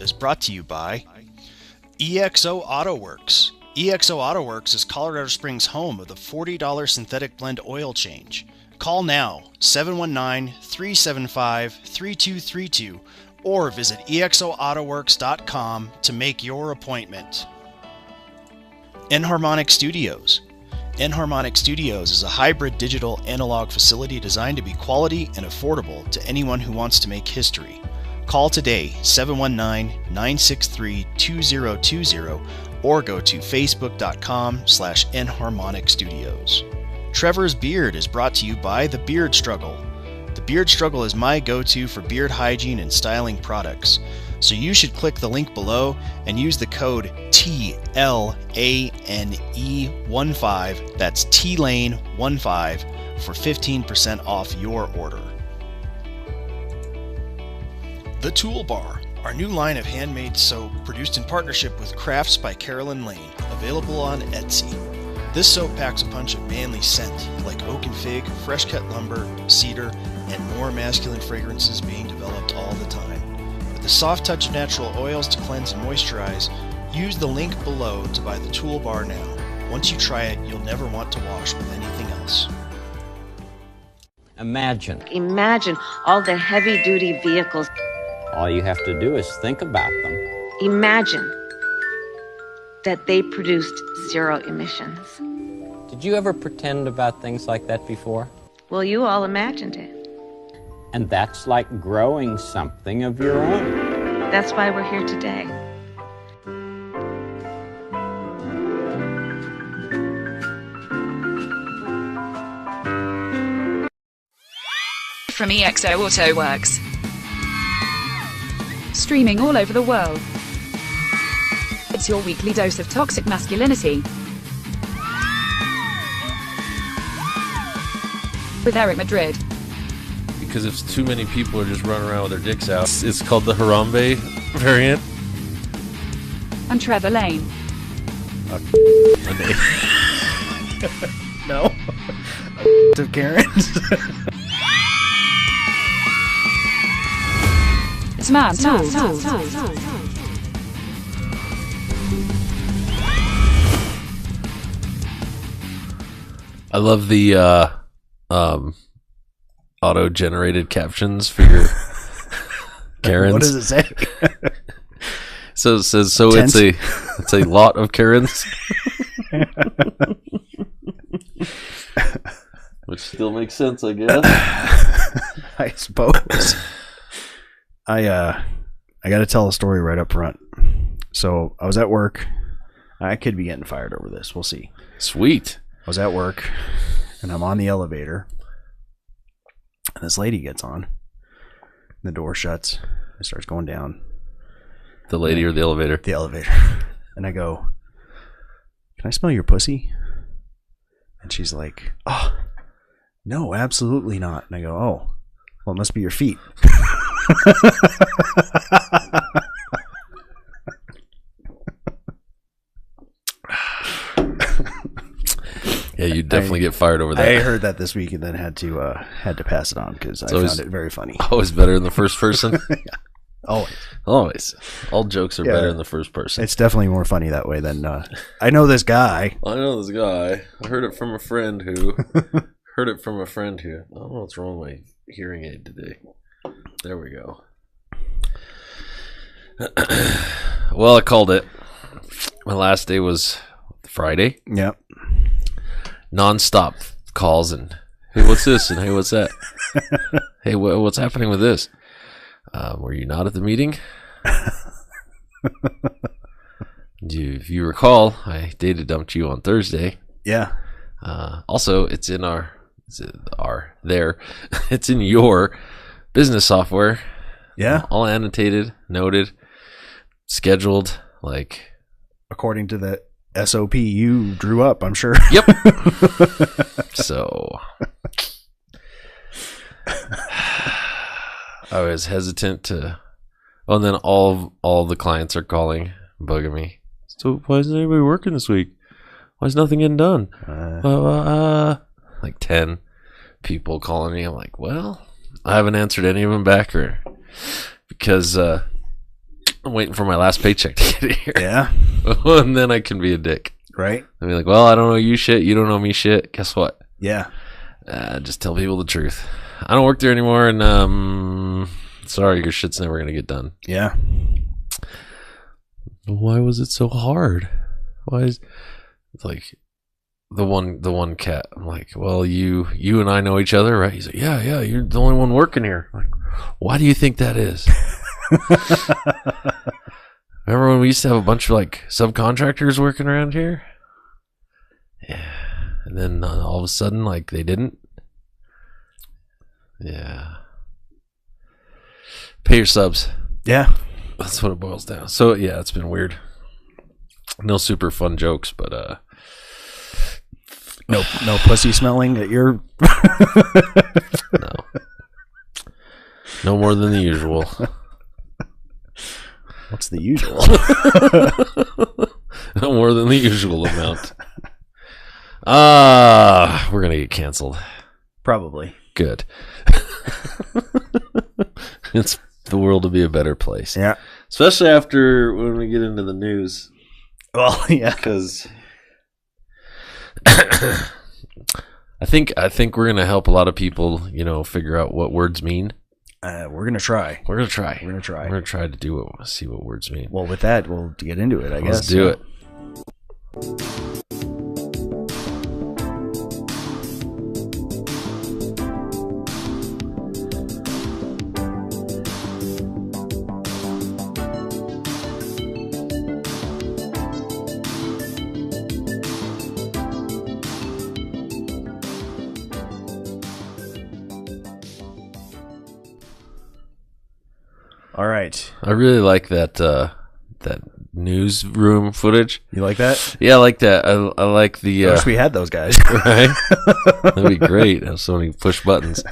is brought to you by EXO Auto Works. EXO Auto Works is Colorado Springs' home of the $40 synthetic blend oil change. Call now, 719-375-3232, or visit exoautoworks.com to make your appointment. Enharmonic Studios. Enharmonic Studios is a hybrid digital analog facility designed to be quality and affordable to anyone who wants to make history. Call today, 719-963-2020, or go to facebook.com/Enharmonic Studios. Trevor's Beard is brought to you by The Beard Struggle. The Beard Struggle is my go-to for beard hygiene and styling products, so you should click the link below and use the code TLANE15, that's TLANE15, for 15% off your order. The Tool Bar, our new line of handmade soap produced in partnership with Crafts by Carolyn Lane, available on Etsy. This soap packs a punch of manly scent, like oak and fig, fresh cut lumber, cedar, and more masculine fragrances being developed all the time. With the soft touch of natural oils to cleanse and moisturize, use the link below to buy the Tool Bar now. Once you try it, you'll never want to wash with anything else. Imagine all the heavy-duty vehicles. all you have to do is think about them. Imagine that they produced zero emissions. Did you ever pretend about things like that before? Well, you all imagined it. And that's like growing something of your own. That's why we're here today. From EXO Auto Works. Streaming all over the world. It's your weekly dose of toxic masculinity. With Eric Madrid. Because if too many people are just running around with their dicks out, it's called the Harambe variant. And Trevor Lane. No. To Karen's. It's Man Tools. I love the auto-generated captions for your Karens. What does it say? So it says, it's a lot of Karens. Which still makes sense, I guess. I suppose. I got to tell a story right up front. So I was at work. I could be getting fired over this. We'll see. Sweet. I was at work, and I'm on the elevator, and this lady gets on. And the door shuts. It starts going down. The lady or the elevator? The elevator. And I go, "Can I smell your pussy?" And she's like, "Oh, no, absolutely not." And I go, "Oh, well, it must be your feet." Yeah, you definitely get fired over that. I heard that this week and then had to pass it on because I found it very funny. Always better in the first person. Yeah. Always. All jokes are better in the first person. It's definitely more funny that way than I know this guy. I know this guy. I heard it from a friend who I don't know what's wrong with my hearing aid today. There we go. Well, I called it. My last day was Friday. Yep. Non-stop calls and, "Hey, what's this?" and, "Hey, what's that?" "Hey, what's happening with this?" Were you not at the meeting? If you recall, I data dumped you on Thursday. Yeah. Also, it's in it's in your business software. Yeah. All annotated, noted, scheduled, like according to the SOP you drew up, I'm sure. Yep. So I was hesitant to. Oh, and then all the clients are calling, bugging me. "So why isn't anybody working this week? Why is nothing getting done?" Like 10 people calling me. I'm like, well, I haven't answered any of them back, or because I'm waiting for my last paycheck to get here. Yeah. And then I can be a dick. Right. I'll be like, well, I don't know you shit. You don't know me shit. Guess what? Yeah. Just tell people the truth. I don't work there anymore, and sorry, your shit's never gonna get done. Yeah. Why was it so hard? Why is it's like the one cat? I'm like, well, you and I know each other, right? He's like, yeah, you're the only one working here. I'm like, why do you think that is? Remember when we used to have a bunch of like subcontractors working around here? Yeah. And then all of a sudden, like, they didn't. Yeah. Pay your subs. Yeah. That's what it boils down. So, yeah, it's been weird. No super fun jokes, but no pussy smelling at your no. No more than the usual. What's the usual? No more than the usual amount. We're gonna get canceled. Probably. Good. It's the world to be a better place. Yeah. Especially after when we get into the news. Well, yeah. Because I think we're gonna help a lot of people, figure out what words mean. We're gonna try. We're gonna try. We're gonna try to see what words mean. Well, with that, we'll get into it. I guess. Let's do it. All right. I really like that newsroom footage. You like that? Yeah, I like that. I like the. I wish we had those guys. Right? That'd be great. Have so many push buttons.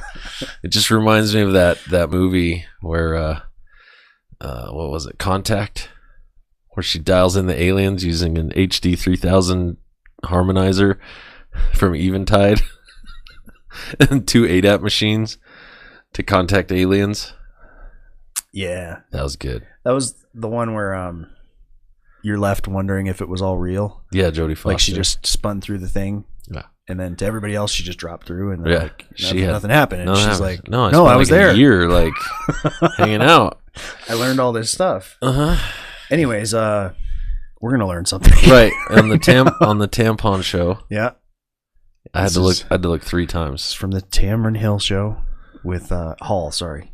It just reminds me of that movie where what was it? Contact, where she dials in the aliens using an HD 3000 harmonizer from Eventide and 2 ADAT machines to contact aliens. Yeah, that was good. That was the one where you're left wondering if it was all real. Yeah, Jodie Foster. Like she just spun through the thing. Yeah. And then to everybody else, she just dropped through, and yeah, like nothing happened. And she's like, "No, I was there, a year, like hanging out. I learned all this stuff." Anyways, we're gonna learn something, right? On the tampon show. Yeah, I had to look 3 times. From the Tamron Hill show with Hall. Sorry,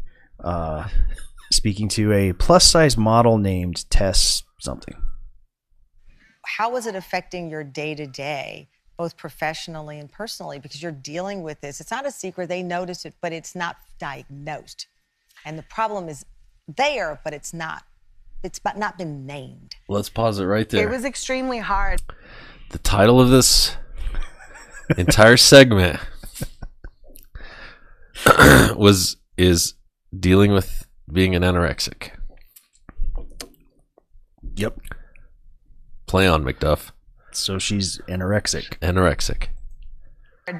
speaking to a plus size model named Tess something. How is it affecting your day to day? Both professionally and personally, because you're dealing with this. It's not a secret. They notice it, but it's not diagnosed. And the problem is there, but it's not. It's not been named. Let's pause it right there. It was extremely hard. The title of this entire segment is dealing with being an anorexic. Yep. Play on, McDuff. So she's anorexic. Anorexic.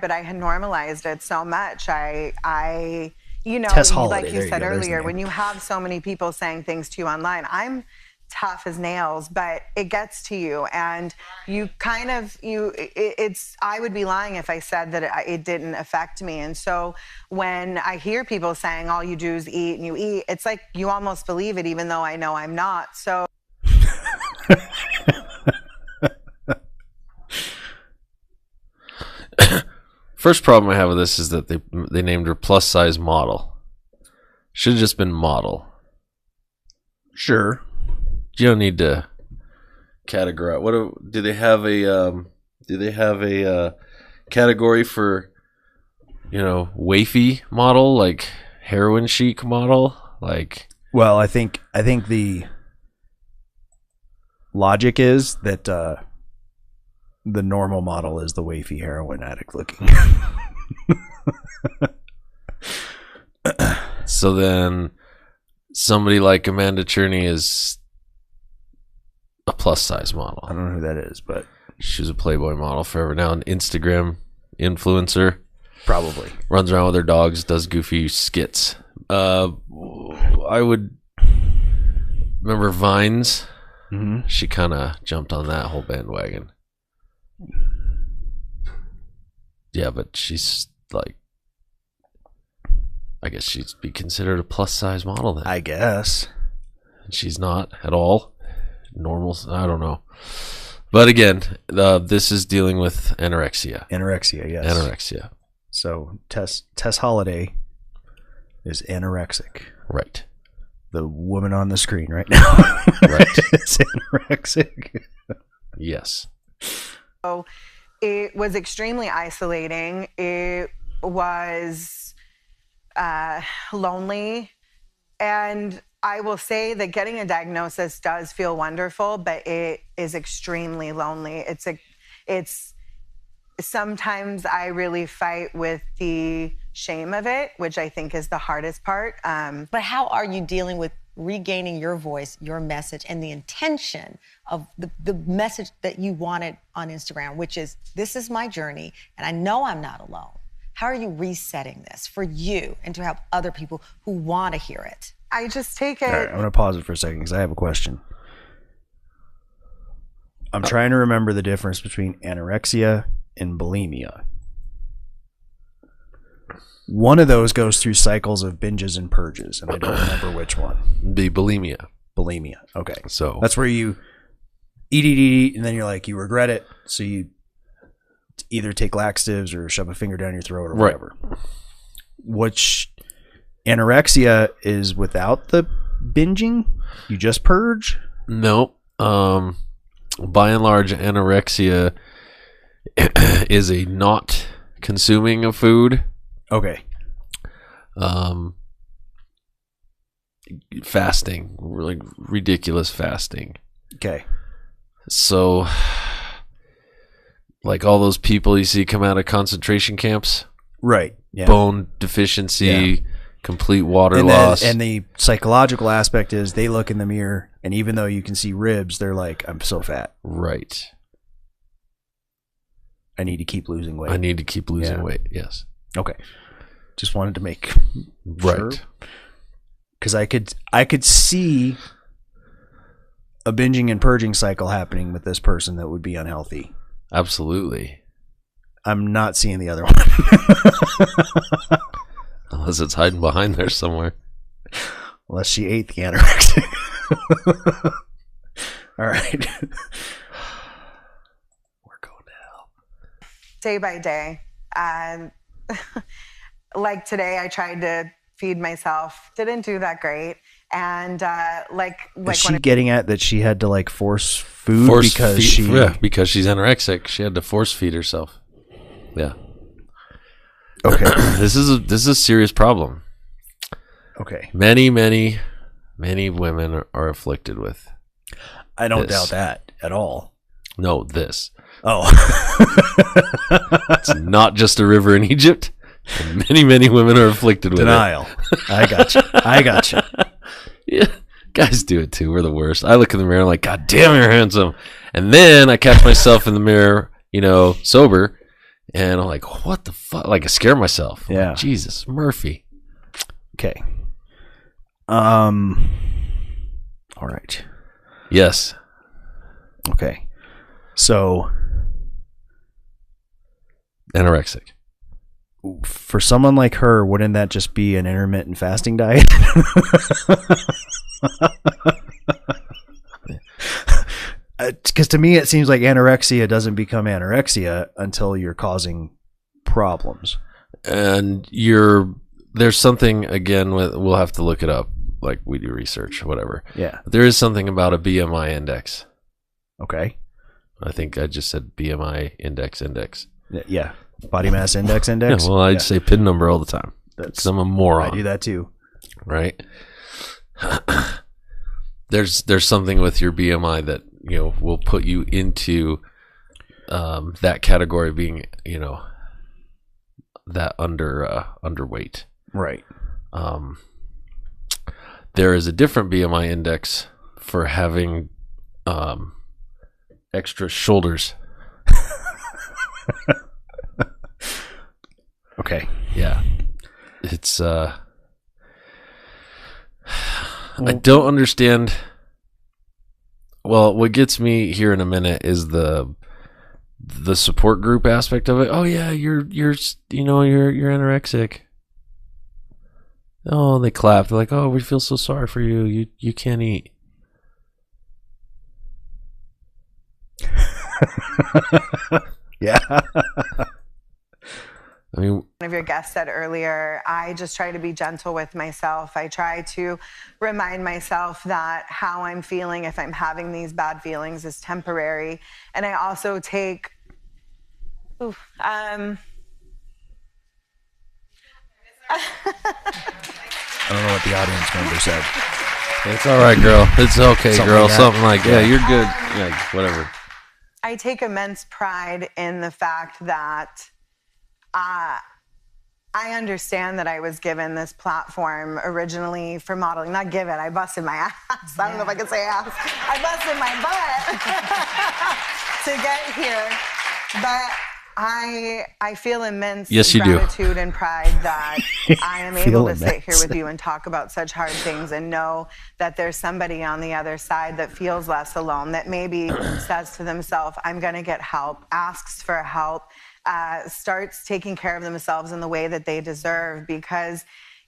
But I had normalized it so much. I Tess Holliday, like you said earlier, when you have so many people saying things to you online, I'm tough as nails, but it gets to you, and you kind of I would be lying if I said that it didn't affect me. And so when I hear people saying all you do is eat and you eat, it's like you almost believe it, even though I know I'm not. So. First problem I have with this is that they named her plus size model. Should have just been model. Sure. You don't need to categorize. Do they have a category for wafy model, like heroin chic model? Like, well, I think the logic is that the normal model is the wafy heroin addict looking. So then somebody like Amanda Cherney is a plus size model. I don't know who that is, but she was a Playboy model forever. Now an Instagram influencer. Probably. Runs around with her dogs, does goofy skits. I remember Vines? Mm-hmm. She kind of jumped on that whole bandwagon. Yeah, but she's like, I guess she'd be considered a plus size model then. I guess. She's not at all normal. I don't know. But again, this is dealing with anorexia. Anorexia, yes. Anorexia. So Tess Holliday is anorexic. Right. The woman on the screen right now. Right. Is anorexic. Yes. So it was extremely isolating. It was lonely. And I will say that getting a diagnosis does feel wonderful, but it is extremely lonely. It's sometimes I really fight with the shame of it, which I think is the hardest part. But how are you dealing with regaining your voice, your message, and the intention of the message that you wanted on Instagram, which is, this is my journey, and I know I'm not alone. How are you resetting this for you and to help other people who want to hear it? I just take it. All right, I'm going to pause it for a second because I have a question. I'm trying to remember the difference between anorexia and bulimia. One of those goes through cycles of binges and purges, and I don't remember which one. The bulimia. Bulimia. Okay. So that's where you eat, and then you're like, you regret it, so you either take laxatives or shove a finger down your throat or whatever. Right. Which anorexia is without the binging? You just purge? No. By and large, anorexia is a not consuming of food. Okay. Fasting, really ridiculous fasting. Okay. So, like all those people you see come out of concentration camps, right? Yeah. Bone deficiency, complete water loss, and the psychological aspect is they look in the mirror, and even though you can see ribs, they're like, "I'm so fat." Right. I need to keep losing weight. I need to keep losing weight. Yes. Okay. Just wanted to make right. Because I could see a binging and purging cycle happening with this person that would be unhealthy. Absolutely. I'm not seeing the other one. Unless it's hiding behind there somewhere. Unless she ate the anorexia. All right. We're going to hell. Day by day. Like today, I tried to feed myself. Didn't do that great. And is she getting at that she had to like force food because she's anorexic? She had to force feed herself. Yeah. Okay. This is a serious problem. Okay. Many women are afflicted with. I don't doubt that at all. No, this. Oh. It's not just a river in Egypt. And many women are afflicted with denial. I got you. Yeah, guys do it too. We're the worst. I look in the mirror and I'm like, God damn, you're handsome. And then I catch myself in the mirror, sober, and I'm like, what the fuck? Like I scare myself. I'm like, Jesus, Murphy. Okay. All right. Yes. Okay. So anorexic. For someone like her, wouldn't that just be an intermittent fasting diet? Because to me, it seems like anorexia doesn't become anorexia until you're causing problems. And there's something, again, we'll have to look it up, like we do research or whatever. Yeah. There is something about a BMI index. Okay. I think I just said BMI index. Yeah. Body mass index. Yeah, well, I say PIN number all the time. Because I'm a moron. I do that too. Right? There's something with your BMI that, will put you into that category being, that underweight. Right. There is a different BMI index for having extra shoulders. Okay. Yeah. It's I don't understand Well, what gets me here in a minute is the support group aspect of it. Oh yeah, you're anorexic. Oh, they clap. They're like, oh, we feel so sorry for you. You can't eat. Yeah. I mean, One of your guests said earlier, I just try to be gentle with myself. I try to remind myself that how I'm feeling, if I'm having these bad feelings, is temporary. And I also take, I don't know what the audience member said. it's all right, girl. It's okay, Something girl. like that. Something like, yeah, you're good. Yeah, whatever. I take immense pride in the fact that I understand that I was given this platform originally for modeling. Not given, I busted my ass. I don't know if I can say ass. I busted my butt to get here. But I feel immense Yes, you do. gratitude and pride that I am able to sit here immense. with you and talk about such hard things and know that there's somebody on the other side that feels less alone, that maybe says to themselves, I'm going to get help, asks for help, starts taking care of themselves in the way that they deserve. Because,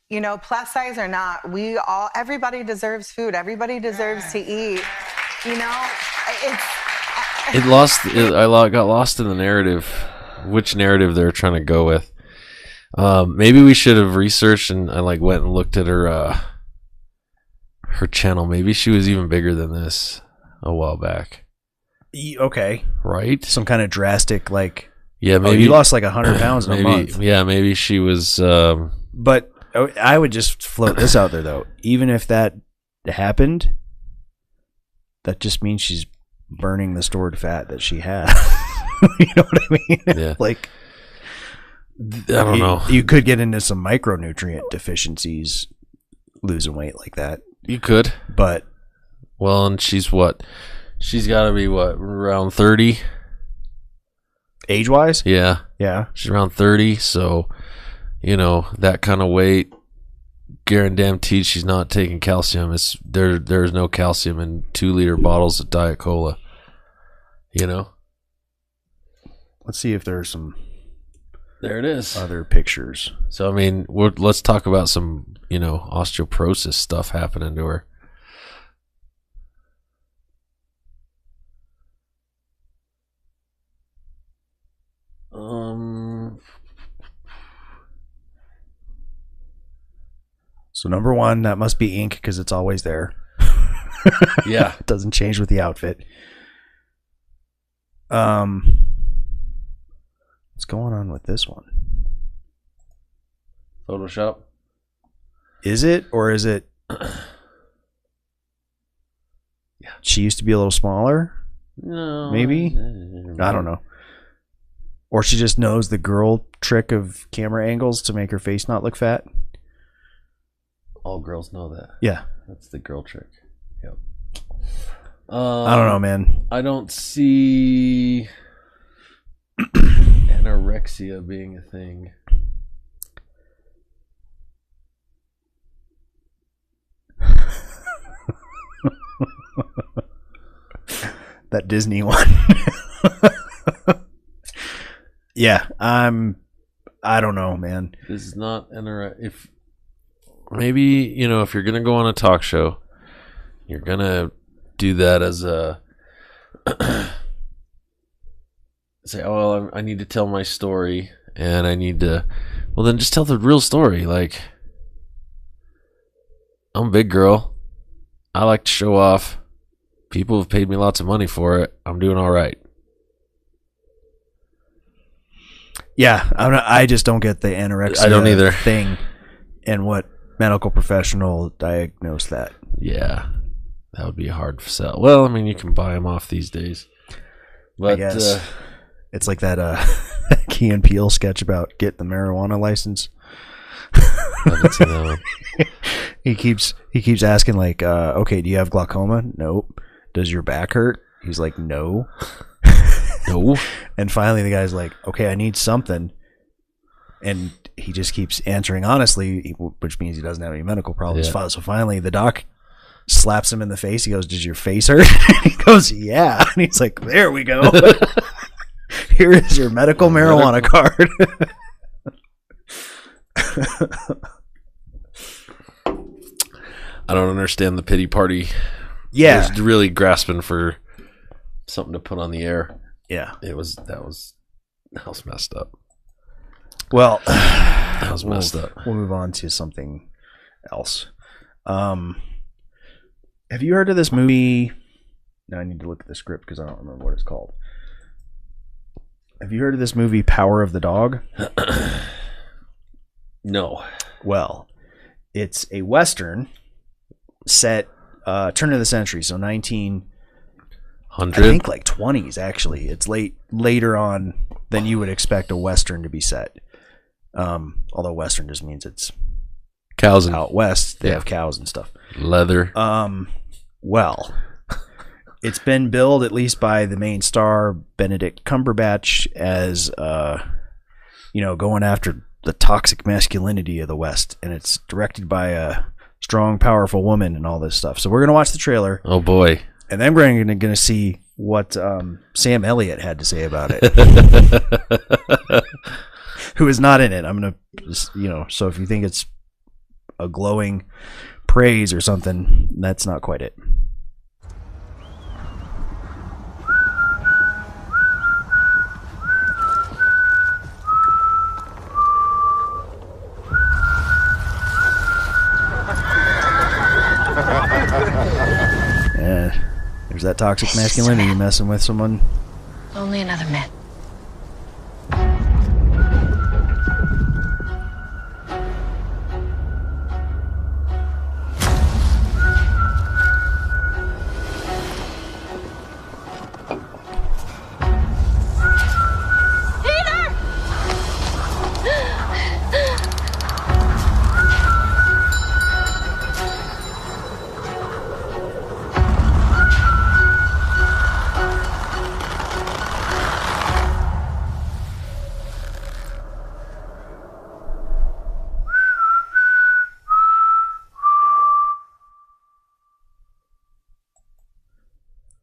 you know, plus size or not, everybody deserves food. Everybody deserves to eat. You know, I got lost in the narrative, which narrative they're trying to go with. Maybe we should have researched, and I went and looked at her channel. Maybe she was even bigger than this a while back. Okay. Right? Some kind of drastic, Yeah, maybe you lost 100 pounds in a month. Yeah, maybe she was. But I would just float this out there, though. Even if that happened, that just means she's burning the stored fat that she had. You know what I mean? Yeah. I don't know. You could get into some micronutrient deficiencies losing weight like that. You could. But Well, and she's what? She's got to be what, around 30? age-wise? Yeah. Yeah. She's around 30, so, that kind of weight, guaranteed she's not taking calcium. There's no calcium in 2-liter bottles of Diet Cola. Let's see if there's some There it is. other pictures. So, I mean, let's talk about some, osteoporosis stuff happening to her. So number one, that must be ink because it's always there. Yeah. It doesn't change with the outfit. What's going on with this one? Photoshop. Is it, or is it? Yeah. She used to be a little smaller. No. Maybe? I don't know. Or she just knows the girl trick of camera angles to make her face not look fat. All girls know that. Yeah. That's the girl trick. Yep. I don't know, man. I don't see anorexia being a thing. That Disney one. Yeah, I don't know, man. This is not if maybe, if you're going to go on a talk show, you're going to do that as a say, oh, well, I need to tell my story and I need to, well, then just tell the real story. Like, I'm a big girl. I like to show off. People have paid me lots of money for it. I'm doing all right. Yeah, I just don't get the anorexia I don't either. thing and what medical professional diagnosed that. Yeah, that would be a hard sell. Well, I mean, you can buy them off these days. But I guess it's like that Key and Peele sketch about getting the marijuana license. I haven't seen that one. He keeps asking okay, do you have glaucoma? Nope. Does your back hurt? He's like, no. No. And finally the guy's like, okay, I need something. And he just keeps answering honestly, which means he doesn't have any medical problems. Yeah. So finally the doc slaps him in the face. He goes, "Does your face hurt?" He goes, "Yeah." And he's like, "There we go. Here is your medical marijuana card." I don't understand the pity party. Yeah. It was really grasping for something to put on the air. Yeah. That was messed up. Well, that was messed up. We'll move on to something else. Have you heard of this movie? Now I need to look at the script because I don't remember what it's called. Have you heard of this movie, Power of the Dog? No. Well, it's a Western set turn of the century, so 1900, I think like 20s actually. It's later on than you would expect a Western to be set. Although Western just means it's cows and, out west. They have cows and stuff. Leather. Well, it's been billed at least by the main star Benedict Cumberbatch as going after the toxic masculinity of the West, and it's directed by a strong, powerful woman and all this stuff. So we're gonna watch the trailer. Oh boy! And then we're gonna see what Sam Elliott had to say about it, who is not in it. I'm gonna, so if you think it's a glowing praise or something, that's not quite it. Yeah, there's that toxic masculinity messing with someone. Only another myth.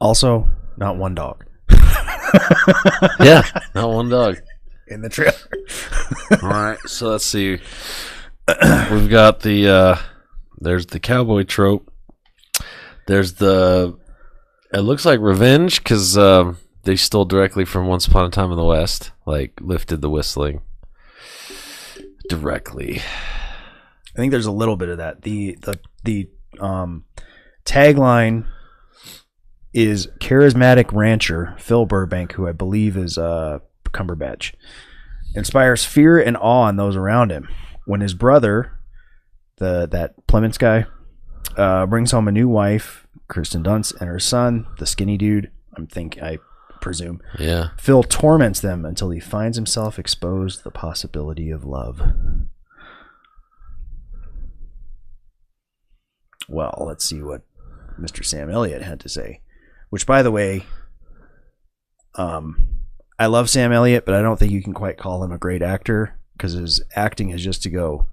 Also, not one dog. Yeah, not one dog in the trailer. All right, so let's see. We've got there's the cowboy trope. There's it looks like revenge because they stole directly from Once Upon a Time in the West, like lifted the whistling directly. I think there's a little bit of that. The tagline is charismatic rancher Phil Burbank, who I believe is Cumberbatch, inspires fear and awe in those around him. When his brother, that Plemons guy, brings home a new wife, Kirsten Dunst, and her son, the skinny dude, I presume. Yeah. Phil torments them until he finds himself exposed to the possibility of love. Well, let's see what Mr. Sam Elliott had to say. Which, by the way, I love Sam Elliott, but I don't think you can quite call him a great actor because his acting is just to go,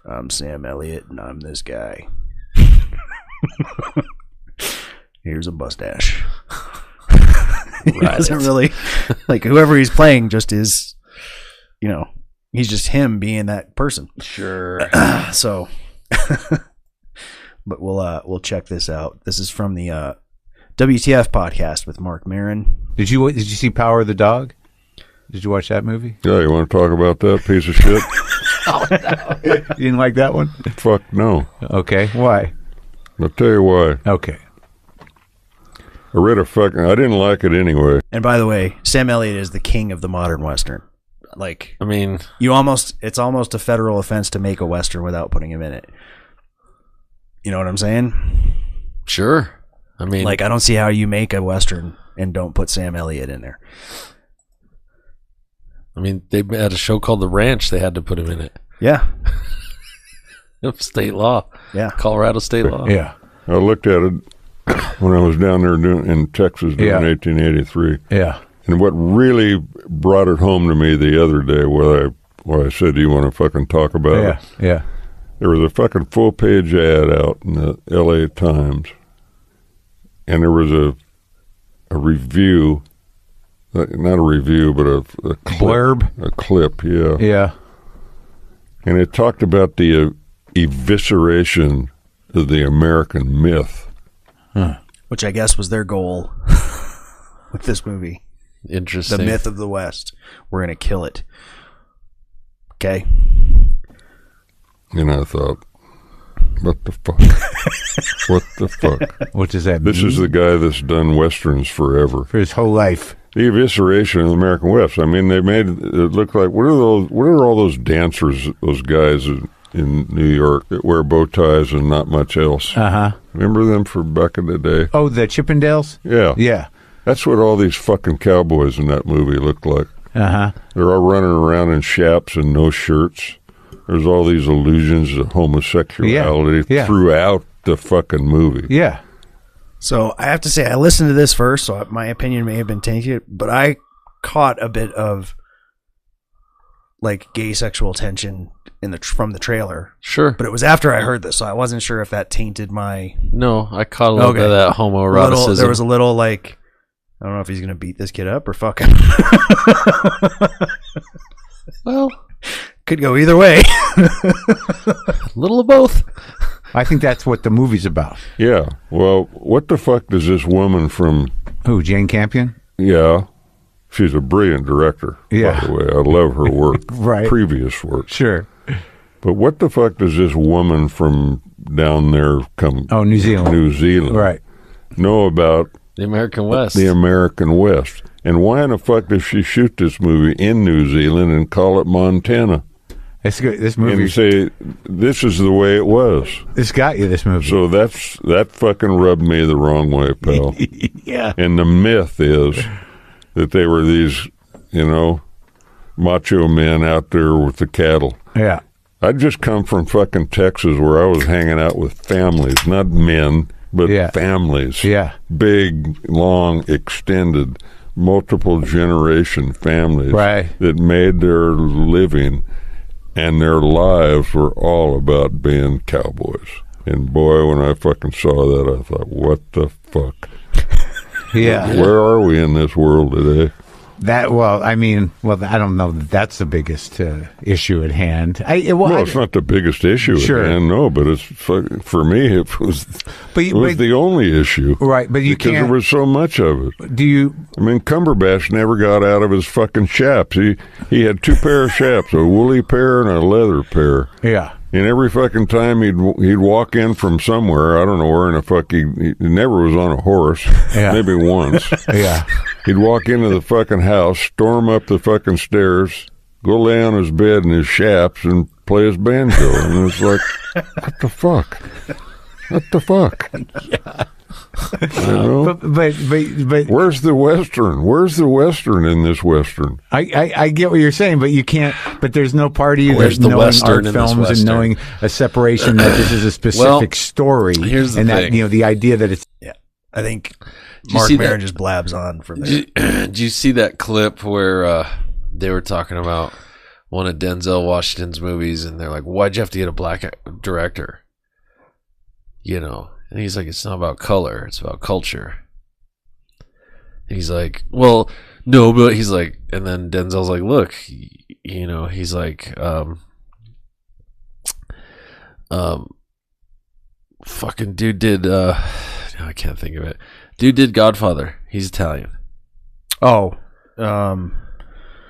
"I'm Sam Elliott and I'm this guy. Here's a mustache." He doesn't really, like, whoever he's playing just is, he's just him being that person. Sure. So, but we'll check this out. This is from the WTF podcast with Mark Maron. Did you see Power of the Dog? Did you watch that movie? Yeah, you want to talk about that piece of shit? Oh, no. You didn't like that one? Fuck no. Okay, why? I'll tell you why. Okay. I didn't like it anyway. And by the way, Sam Elliott is the king of the modern Western. Like, I mean, it's almost a federal offense to make a Western without putting him in it. You know what I'm saying? Sure. I mean, like, I don't see how you make a Western and don't put Sam Elliott in there. I mean, they had a show called The Ranch. They had to put him in it. Yeah. State law. Yeah. Colorado state law. Yeah. I looked at it when I was down there in Texas in 1883. Yeah. And what really brought it home to me the other day, where I said, "Do you want to fucking talk about it?" Yeah. there was a fucking full-page ad out in the L.A. Times, and there was a review, not a review, but a clip, blurb, a clip, yeah, yeah, and it talked about the evisceration of the American myth, which I guess was their goal with this movie. Interesting. The myth of the West. We're gonna kill it. Okay. And I thought, what the fuck? What the fuck? What does that mean? This is the guy that's done Westerns forever. For his whole life. The evisceration of the American West. I mean, they made it look like, what are all those dancers, those guys in New York that wear bow ties and not much else? Uh-huh. Remember them from back in the day? Oh, the Chippendales? Yeah. Yeah. That's what all these fucking cowboys in that movie looked like. Uh-huh. They're all running around in chaps and no shirts. There's all these allusions to homosexuality throughout the fucking movie. Yeah. So I have to say, I listened to this first, so my opinion may have been tainted, but I caught a bit of like gay sexual tension from the trailer. Sure. But it was after I heard this, so I wasn't sure if that tainted my... No, I caught a little bit of that homoeroticism. There was a little like, I don't know if he's going to beat this kid up or fuck him. Well, could go either way. A little of both. I think that's what the movie's about. Yeah. Well, what the fuck does this woman from... Who, Jane Campion? Yeah. She's a brilliant director, yeah, by the way. I love her work. Right. Previous work. Sure. But what the fuck does this woman from down there New Zealand. New Zealand. Right. Know about... The American West. The American West. And why in the fuck does she shoot this movie in New Zealand and call it Montana? It's good. This movie. And say, this is the way it was. This got you, this movie. So that fucking rubbed me the wrong way, pal. Yeah. And the myth is that they were these, macho men out there with the cattle. Yeah. I'd just come from fucking Texas where I was hanging out with families, not men, but families. Yeah. Big, long, extended, multiple generation families that made their living and their lives were all about being cowboys. And boy, when I fucking saw that, I thought, what the fuck? Yeah. Where are we in this world today? I don't know that that's the biggest issue at hand. It's not the biggest issue at hand, no, but it's for me, it was the only issue. Right, but because there was so much of it. I mean, Cumberbatch never got out of his fucking chaps. He had two pair of chaps, a woolly pair and a leather pair. Yeah. And every fucking time he'd walk in from somewhere, I don't know where in the fuck, he never was on a horse, maybe once. Yeah. He'd walk into the fucking house, storm up the fucking stairs, go lay on his bed in his chaps and play his banjo. And it's like, what the fuck? What the fuck? Yeah. But where's the Western? Where's the Western in this Western? I get what you're saying, but you can't. But there's no party. Where's there's the knowing Western art films and knowing a separation that this is a specific story. Here's the thing. That the idea that it's I think Mark Maron just blabs on from there. Did you see that clip where they were talking about one of Denzel Washington's movies, and they're like, "Why'd you have to get a black director?" And he's like, "It's not about color; it's about culture." And he's like, "Well, no, but," he's like, and then Denzel's like, "Look, he's like, fucking dude did, I can't think of it. Dude did Godfather. He's Italian. Oh,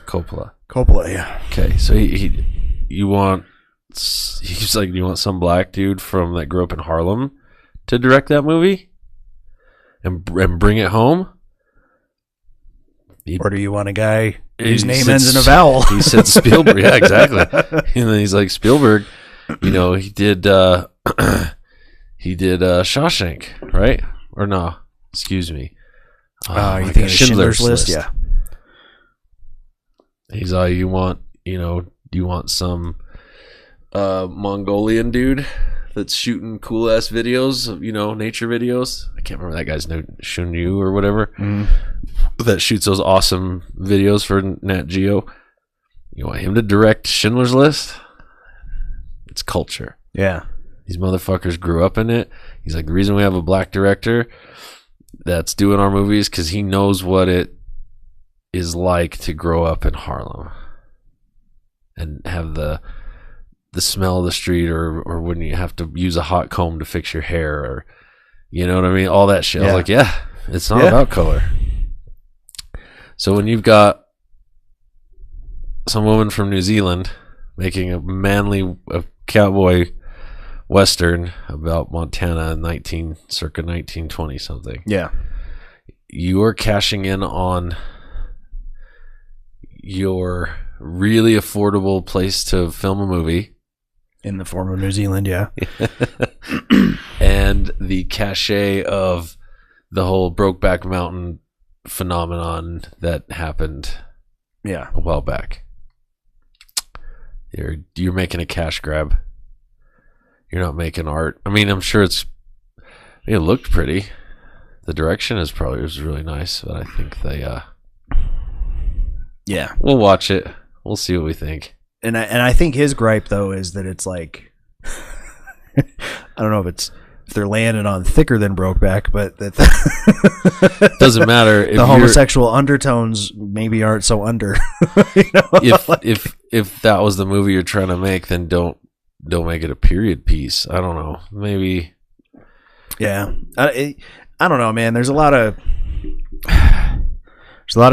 Coppola, yeah. Okay, so he's like, you want some black dude that grew up in Harlem to direct that movie and bring it home? Or do you want a guy whose name ends in a vowel? He said Spielberg. Yeah, exactly. And then he's like, Spielberg, he did Shawshank, right? Or no, excuse me. You think Schindler's List? Yeah. He's like, you want some Mongolian dude that's shooting cool ass videos, nature videos. I can't remember that guy's name, Shun Yu or whatever. That shoots those awesome videos for Nat Geo. You want him to direct Schindler's List? It's culture. Yeah. These motherfuckers grew up in it. He's like, the reason we have a black director that's doing our movies because he knows what it is like to grow up in Harlem and have the smell of the street, or when you have to use a hot comb to fix your hair, or you know what I mean, all that shit. I was like, yeah, it's not about color. So when you've got some woman from New Zealand making a manly cowboy western about Montana circa 1920 something, you are cashing in on your really affordable place to film a movie in the form of New Zealand, and the cachet of the whole Brokeback Mountain phenomenon that happened a while back. You're making a cash grab. You're not making art. I mean, I'm sure it looked pretty. The direction was really nice, but I think they we'll watch it. We'll see what we think. And I think his gripe though is that it's like I don't know if they're landing on thicker than Brokeback, but that doesn't matter. If the homosexual undertones maybe aren't so under. If that was the movie you're trying to make, then don't make it a period piece. I don't know. Maybe. Yeah, I don't know, man. There's a lot of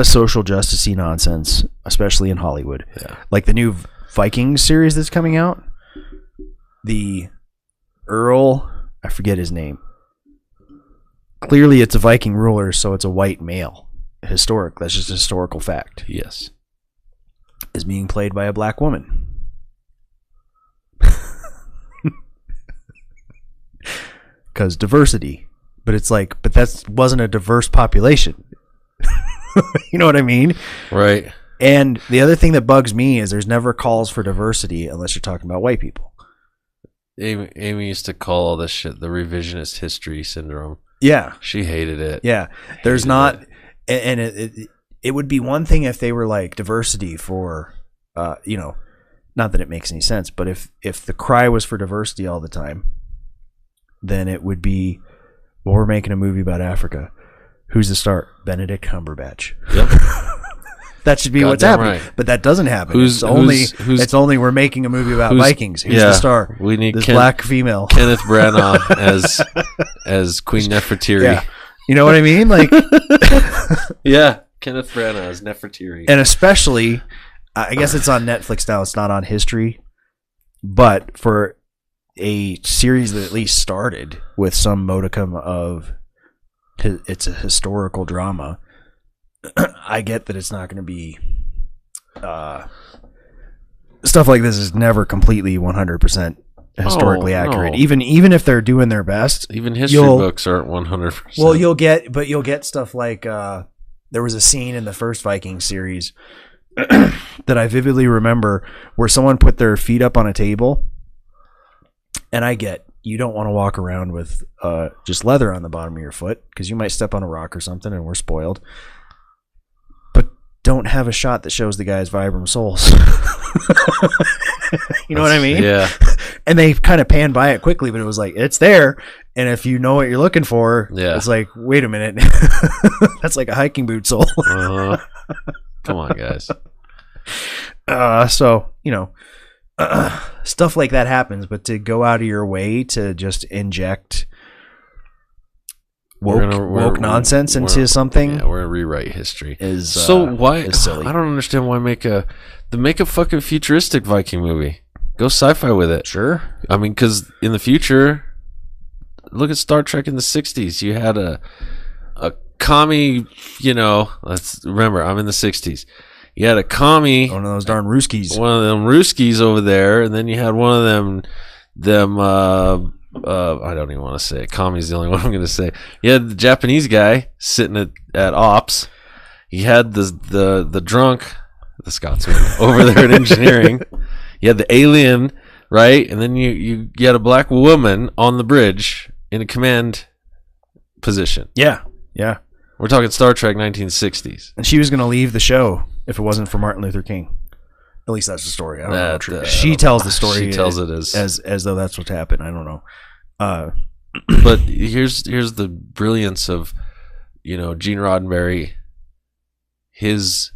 social justice-y nonsense, especially in Hollywood. Yeah. Like the new Vikings series that's coming out. The Earl, I forget his name. Clearly it's a Viking ruler, so it's a white male. Historic. That's just a historical fact. Yes. Is being played by a black woman. Because diversity. But it's like, but that wasn't a diverse population. You know what I mean? Right. And the other thing that bugs me is there's never calls for diversity unless you're talking about white people. Amy used to call all this shit the revisionist history syndrome. Yeah. She hated it. Yeah. There's not, and it would be one thing if they were like diversity for, not that it makes any sense, but if the cry was for diversity all the time, then it would be, well, we're making a movie about Africa. Who's the star? Benedict Cumberbatch. Yep. That should be what's happening. Right. But that doesn't happen. It's only we're making a movie about Vikings. Who's the star? We need this black female. Kenneth Branagh as Queen Nefertiri. Yeah. You know what I mean? Like yeah, Kenneth Branagh as Nefertiri. And especially, I guess it's on Netflix now. It's not on History. But for a series that at least started with some modicum of it's a historical drama, I get that it's not going to be stuff like this is never completely 100% historically accurate. No. Even if they're doing their best, even history books aren't 100%. Well, you'll get stuff like there was a scene in the first Viking series that I vividly remember where someone put their feet up on a table, and I get you don't want to walk around with just leather on the bottom of your foot because you might step on a rock or something, and we're spoiled. But don't have a shot that shows the guy's Vibram soles. You know what I mean? Yeah. And they kind of panned by it quickly, but it was like, it's there. And if you know what you're looking for, it's like, wait a minute. That's like a hiking boot sole. Come on, guys. So, stuff like that happens, but to go out of your way to just inject woke nonsense into something, we're gonna rewrite history. Why is silly. I don't understand why make a fucking futuristic Viking movie. Go sci-fi with it. Sure. I mean, because in the future, look at Star Trek in the 60s. You had a commie, let's remember, I'm in the 60s. You had a commie. One of those darn Ruskies. One of them Ruskies over there. And then you had one of them, I don't even want to say it. Commie's the only one I'm going to say. You had the Japanese guy sitting at ops. You had the drunk, the Scotsman, over there in engineering. You had the alien, right? And then you had a black woman on the bridge in a command position. Yeah. Yeah. We're talking Star Trek 1960s. And she was going to leave the show if it wasn't for Martin Luther King. At least that's the story. I don't know. She tells the story. She tells it as though that's what's happened. I don't know. But here's the brilliance of, Gene Roddenberry. That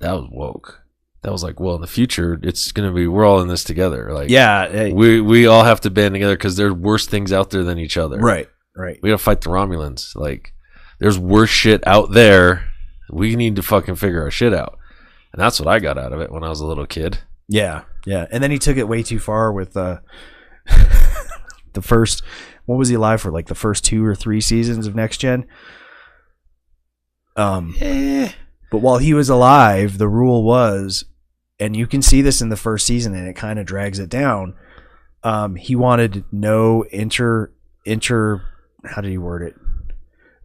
was woke. That was like, well, in the future, it's gonna be we're all in this together. Like, yeah, we all have to band together because there's worse things out there than each other. Right. We gotta fight the Romulans. Like, there's worse shit out there. We need to fucking figure our shit out. And that's what I got out of it when I was a little kid. Yeah. And then he took it way too far with the first. What was he alive for? Like the first 2 or 3 seasons of Next Gen. But while he was alive, the rule was, and you can see this in the first season, and it kind of drags it down. He wanted no how did he word it?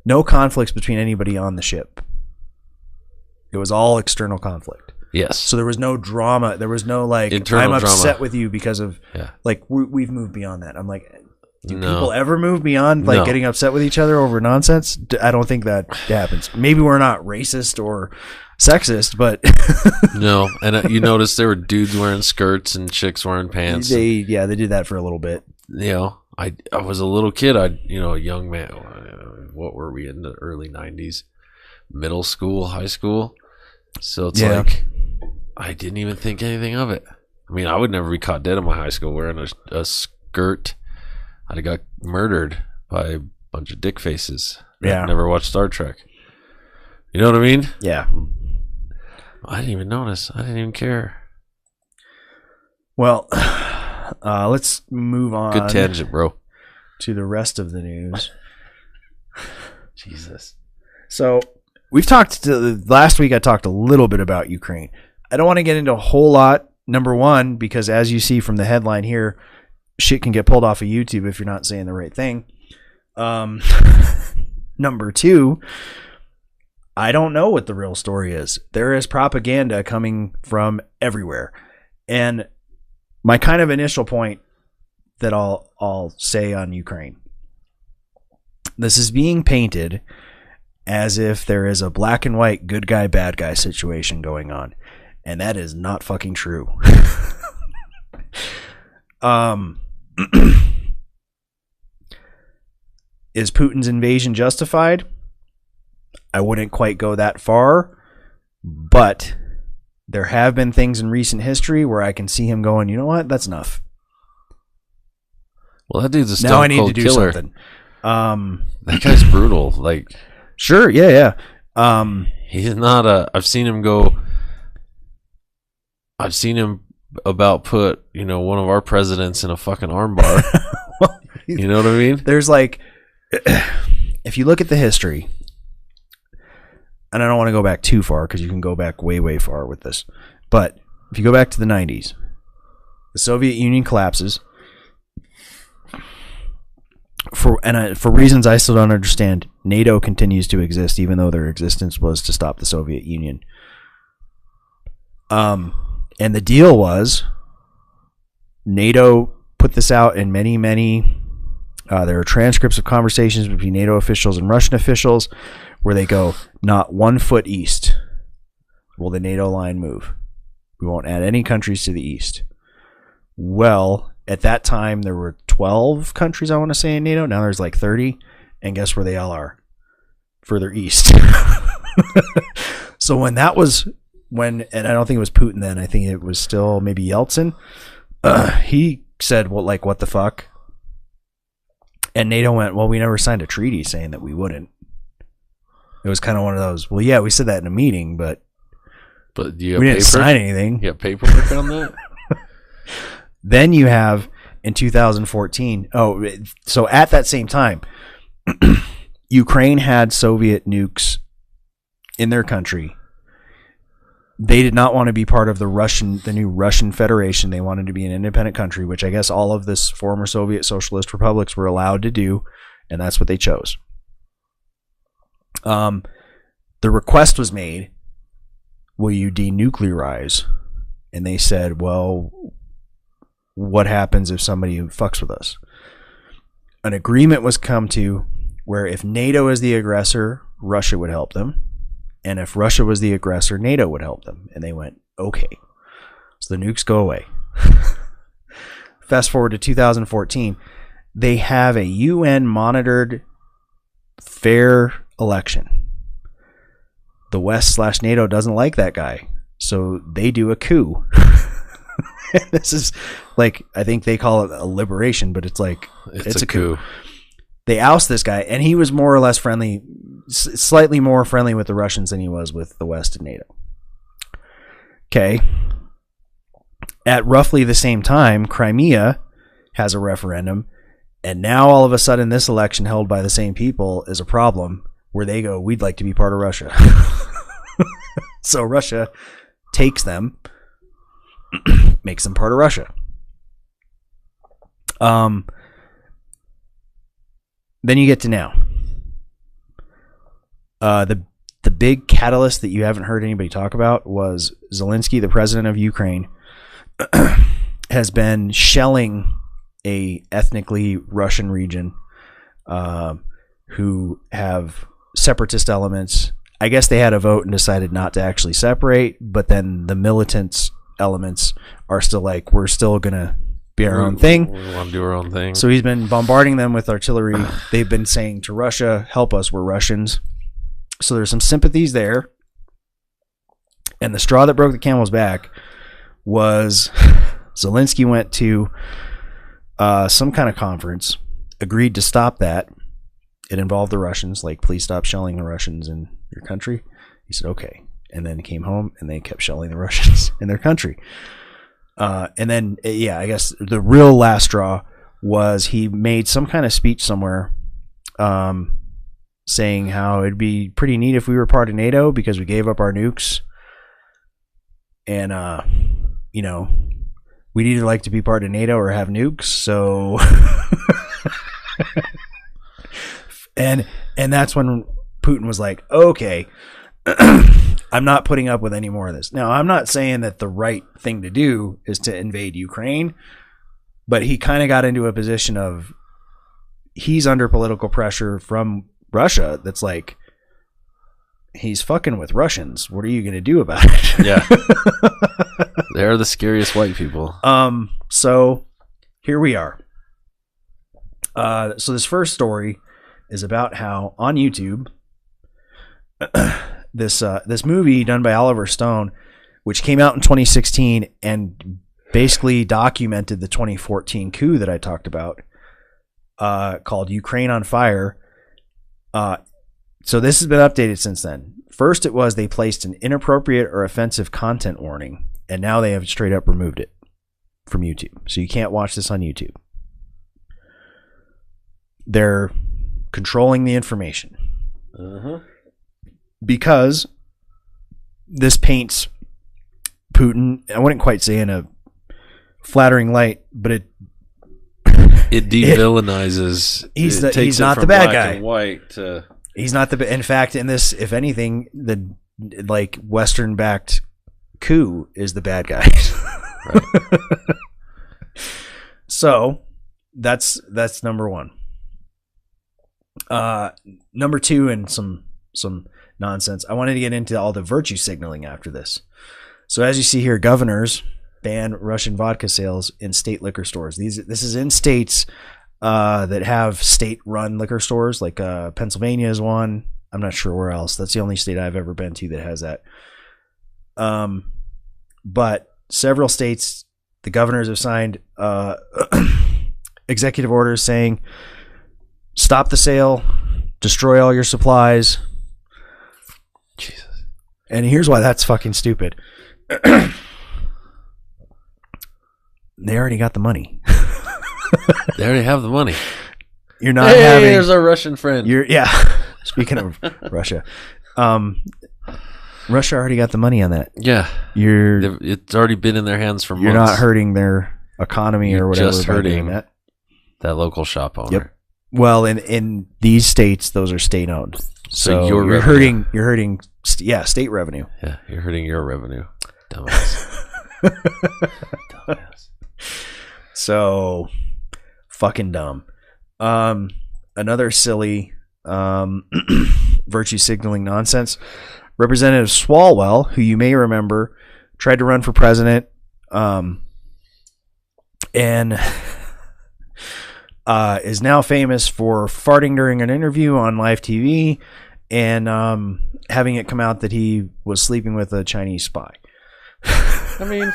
No conflicts between anybody on the ship. It was all external conflict. Yes. So there was no drama. There was no like, internal I'm drama. upset with you because of like we've moved beyond that. I'm like, do people ever move beyond like getting upset with each other over nonsense? I don't think that happens. Maybe we're not racist or sexist, but no. And you notice there were dudes wearing skirts and chicks wearing pants. They did that for a little bit. I was a little kid. A young man. What were we in the early 90s? Middle school, high school. So it's like I didn't even think anything of it. I mean, I would never be caught dead in my high school wearing a skirt. I'd have got murdered by a bunch of dick faces. Yeah. Never watched Star Trek. You know what I mean? Yeah. I didn't even notice. I didn't even care. Well, let's move on. Good tangent, bro. To the rest of the news. Jesus. So we've talked last week. I talked a little bit about Ukraine. I don't want to get into a whole lot. Number one, because as you see from the headline here, shit can get pulled off of YouTube if you're not saying the right thing. Number two, I don't know what the real story is. There is propaganda coming from everywhere. And my kind of initial point that I'll say on Ukraine. This is being painted as if there is a black and white good guy, bad guy situation going on. And that is not fucking true. Is Putin's invasion justified? I wouldn't quite go that far, but there have been things in recent history where I can see him going, you know what? That's enough. Well, that dude's a stone now I need cold to do killer. something. That guy's brutal. Like, sure, yeah. He's not I've seen him go. I've seen him about put one of our presidents in a fucking armbar. Well, you know what I mean? There's like, if you look at the history, and I don't want to go back too far because you can go back way, way far with this. But if you go back to the 90s, the Soviet Union collapses. For reasons I still don't understand, NATO continues to exist even though their existence was to stop the Soviet Union. And the deal was NATO put this out in many there are transcripts of conversations between NATO officials and Russian officials where they go, not 1 foot east will the NATO line move. We won't add any countries to the east. Well, at that time, there were 12 countries, I want to say, in NATO. Now there's like 30. And guess where they all are? Further east. So and I don't think it was Putin then. I think it was still maybe Yeltsin. He said, well, like, what the fuck? And NATO went, well, we never signed a treaty saying that we wouldn't. It was kind of one of those, well, yeah, we said that in a meeting, but we didn't sign anything. You have paperwork on that? Then you have in 2014. So at that same time, Ukraine had Soviet nukes in their country. They did not want to be part of the new Russian Federation. They wanted to be an independent country, which I guess all of this former Soviet socialist republics were allowed to do, and that's what they chose. The request was made, will you denuclearize? And they said, well, what happens if somebody fucks with us? An agreement was come to where if NATO is the aggressor, Russia would help them. And if Russia was the aggressor, NATO would help them. And they went, okay. So the nukes go away. Fast forward to 2014. They have a UN-monitored fair election. The West/NATO doesn't like that guy, so they do a coup. This is like, I think they call it a liberation, but it's like it's a coup. They oust this guy, and he was more or less friendly, slightly more friendly with the Russians than he was with the West and NATO. Okay. At roughly the same time, Crimea has a referendum, and now all of a sudden this election held by the same people is a problem where they go, we'd like to be part of Russia. So Russia takes them, makes them part of Russia. Then you get to now. The big catalyst that you haven't heard anybody talk about was Zelensky, the president of Ukraine, has been shelling a ethnically Russian region who have separatist elements. I guess they had a vote and decided not to actually separate, but then the militant elements are still like, we're still going to be our own thing. We want to do our own thing. So he's been bombarding them with artillery. They've been saying to Russia, help us, we're Russians. So there's some sympathies there. And the straw that broke the camel's back was Zelensky went to some kind of conference, agreed to stop that. It involved the Russians, like, please stop shelling the Russians in your country. He said, okay. And then came home and they kept shelling the Russians in their country. And then, I guess the real last straw was he made some kind of speech somewhere saying how it'd be pretty neat if we were part of NATO because we gave up our nukes. And, we'd either like to be part of NATO or have nukes. So, and that's when Putin was like, okay, I'm not putting up with any more of this. Now, I'm not saying that the right thing to do is to invade Ukraine, but he kind of got into a position of he's under political pressure from Russia that's like, he's fucking with Russians. What are you going to do about it? Yeah. They're the scariest white people. So here we are. So this first story is about how on YouTube, this movie done by Oliver Stone, which came out in 2016 and basically documented the 2014 coup that I talked about, called Ukraine on Fire. So this has been updated since then. First, it was they placed an inappropriate or offensive content warning, and now they have straight up removed it from YouTube. So you can't watch this on YouTube. They're controlling the information. Because this paints Putin, I wouldn't quite say in a flattering light, but it devillainizes. He's not the bad guy. And white to... He's not the. In fact, in this, if anything, the like Western-backed coup is the bad guy. Right. So that's number one. Number two, and some nonsense. I wanted to get into all the virtue signaling after this. So as you see here, governors ban Russian vodka sales in state liquor stores. This is in states that have state-run liquor stores, like Pennsylvania is one. I'm not sure where else. That's the only state I've ever been to that has that. But several states, the governors have signed executive orders saying, stop the sale, destroy all your supplies. Jesus. And here's why that's fucking stupid. They already got the money. They already have the money. You're not having. There's our Russian friend. Speaking of Russia, Russia already got the money on that. Yeah, it's already been in their hands for months. You're not hurting their economy or whatever. Just hurting that local shop owner. Yep. Well, in these states, those are state owned. So you're hurting. State revenue. Yeah, you're hurting your revenue, dumbass. Dumbass. So, fucking dumb. Another silly virtue signaling nonsense. Representative Swalwell, who you may remember, tried to run for president And is now famous for farting during an interview on live TV and having it come out that he was sleeping with a Chinese spy. I mean,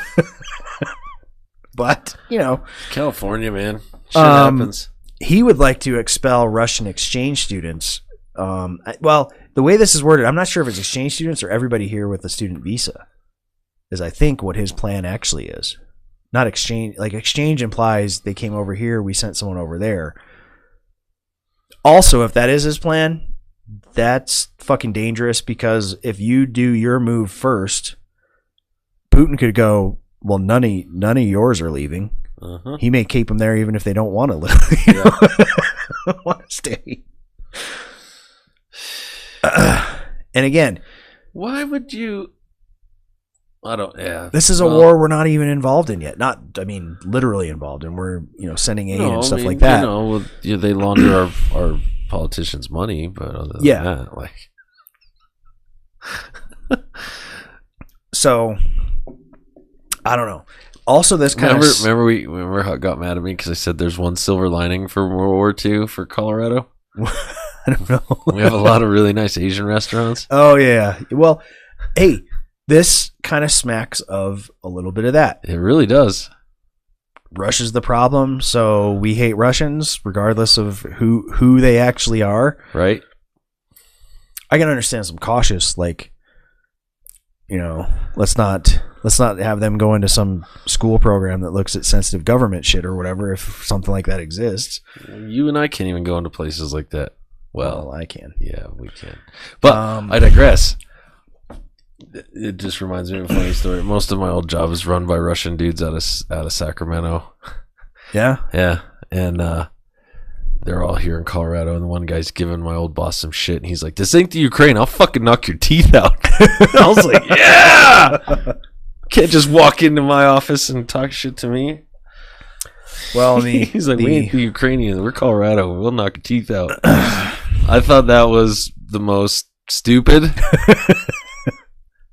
but, you know. California, man. Shit happens. He would like to expel Russian exchange students. Well, the way this is worded, I'm not sure if it's exchange students or everybody here with a student visa, is I think what his plan actually is. Not exchange. Like, exchange implies they came over here, we sent someone over there. Also, if that is his plan, that's fucking dangerous, because if you do your move first, Putin could go, well, none of yours are leaving. Uh-huh. He may keep them there even if they don't want to live. Want to stay. And again, why would you? I don't. Yeah, this is a war we're not even involved in yet. Not, I mean, literally involved in. We're sending aid and stuff like that. They launder our politicians' money, but other than that, like. So, I don't know. Also, this kind remember how it got mad at me because I said there's one silver lining for World War II for Colorado. I don't know. We have a lot of really nice Asian restaurants. Oh yeah. Well, hey, this kind of smacks of a little bit of that. It really does. Russia's the problem, so we hate Russians regardless of who they actually are. Right. I can understand some cautious, like, you know, let's not have them go into some school program that looks at sensitive government shit or whatever, if something like that exists. You and I can't even go into places like that. Well, I can. Yeah, we can. But I digress. It just reminds me of a funny story. Most of my old job is run by Russian dudes out of Sacramento. Yeah? Yeah. And they're all here in Colorado, and the one guy's giving my old boss some shit, and he's like, "This ain't the Ukraine. I'll fucking knock your teeth out." I was like, "Yeah!" Can't just walk into my office and talk shit to me. Well, he's like, "We ain't the Ukrainians. We're Colorado. We'll knock your teeth out." I thought that was the most stupid,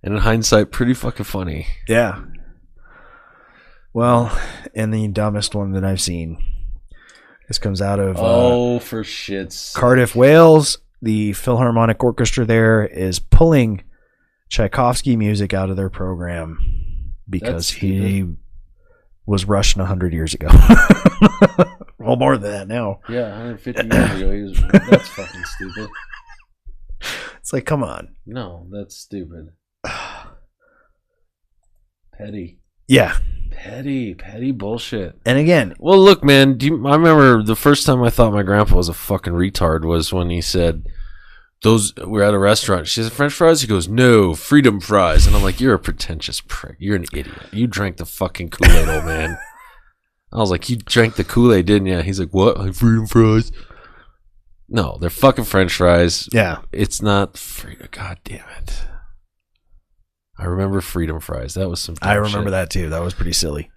and in hindsight, pretty fucking funny. Yeah. Well, and the dumbest one that I've seen. This comes out of for shits, Cardiff, Wales. The Philharmonic Orchestra there is pulling Tchaikovsky music out of their program because he was Russian 100 years ago. Well, more than that now. Yeah, 150 years ago. He was. That's fucking stupid. It's like, come on. No, that's stupid. Petty. Yeah. Petty bullshit. And again, well, look, man, I remember the first time I thought my grandpa was a fucking retard was when he said, we're at a restaurant. She said, "French fries?" He goes, "No, freedom fries." And I'm like, "You're a pretentious prick. You're an idiot. You drank the fucking Kool-Aid, old man." I was like, "You drank the Kool-Aid, didn't you?" He's like, "What? Like freedom fries?" No, they're fucking French fries. Yeah. It's not freedom. God damn it. I remember freedom fries. That was some I remember shit. that too. That was pretty silly.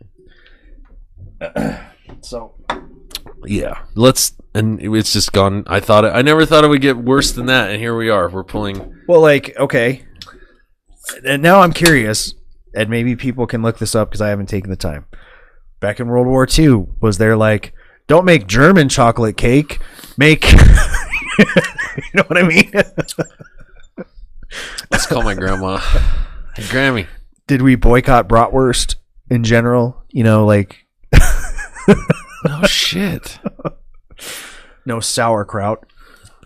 So, yeah. And it's just gone. I never thought it would get worse than that, and here we are. We're pulling. Well, like, okay. And now I'm curious, and maybe people can look this up because I haven't taken the time. Back in World War II, was there like, don't make German chocolate cake, make, you know what I mean? Let's call my grandma. Hey, Grammy. Did we boycott bratwurst in general? You know, like. No shit. No sauerkraut.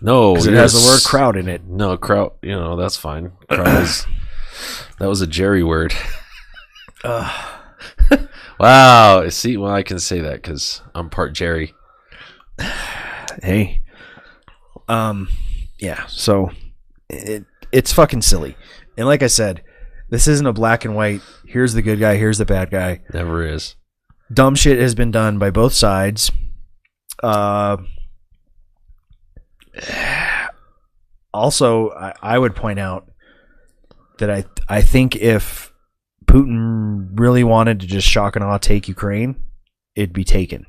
No. Because it has the word kraut in it. No, kraut, that's fine. Kraut is. That was a Jerry word. Wow. See, well, I can say that because I'm part Jerry. Hey. Yeah, so it's fucking silly. And like I said, this isn't a black and white, here's the good guy, here's the bad guy. Never is. Dumb shit has been done by both sides. Also, I would point out that I think if Putin really wanted to just shock and awe take Ukraine, it'd be taken.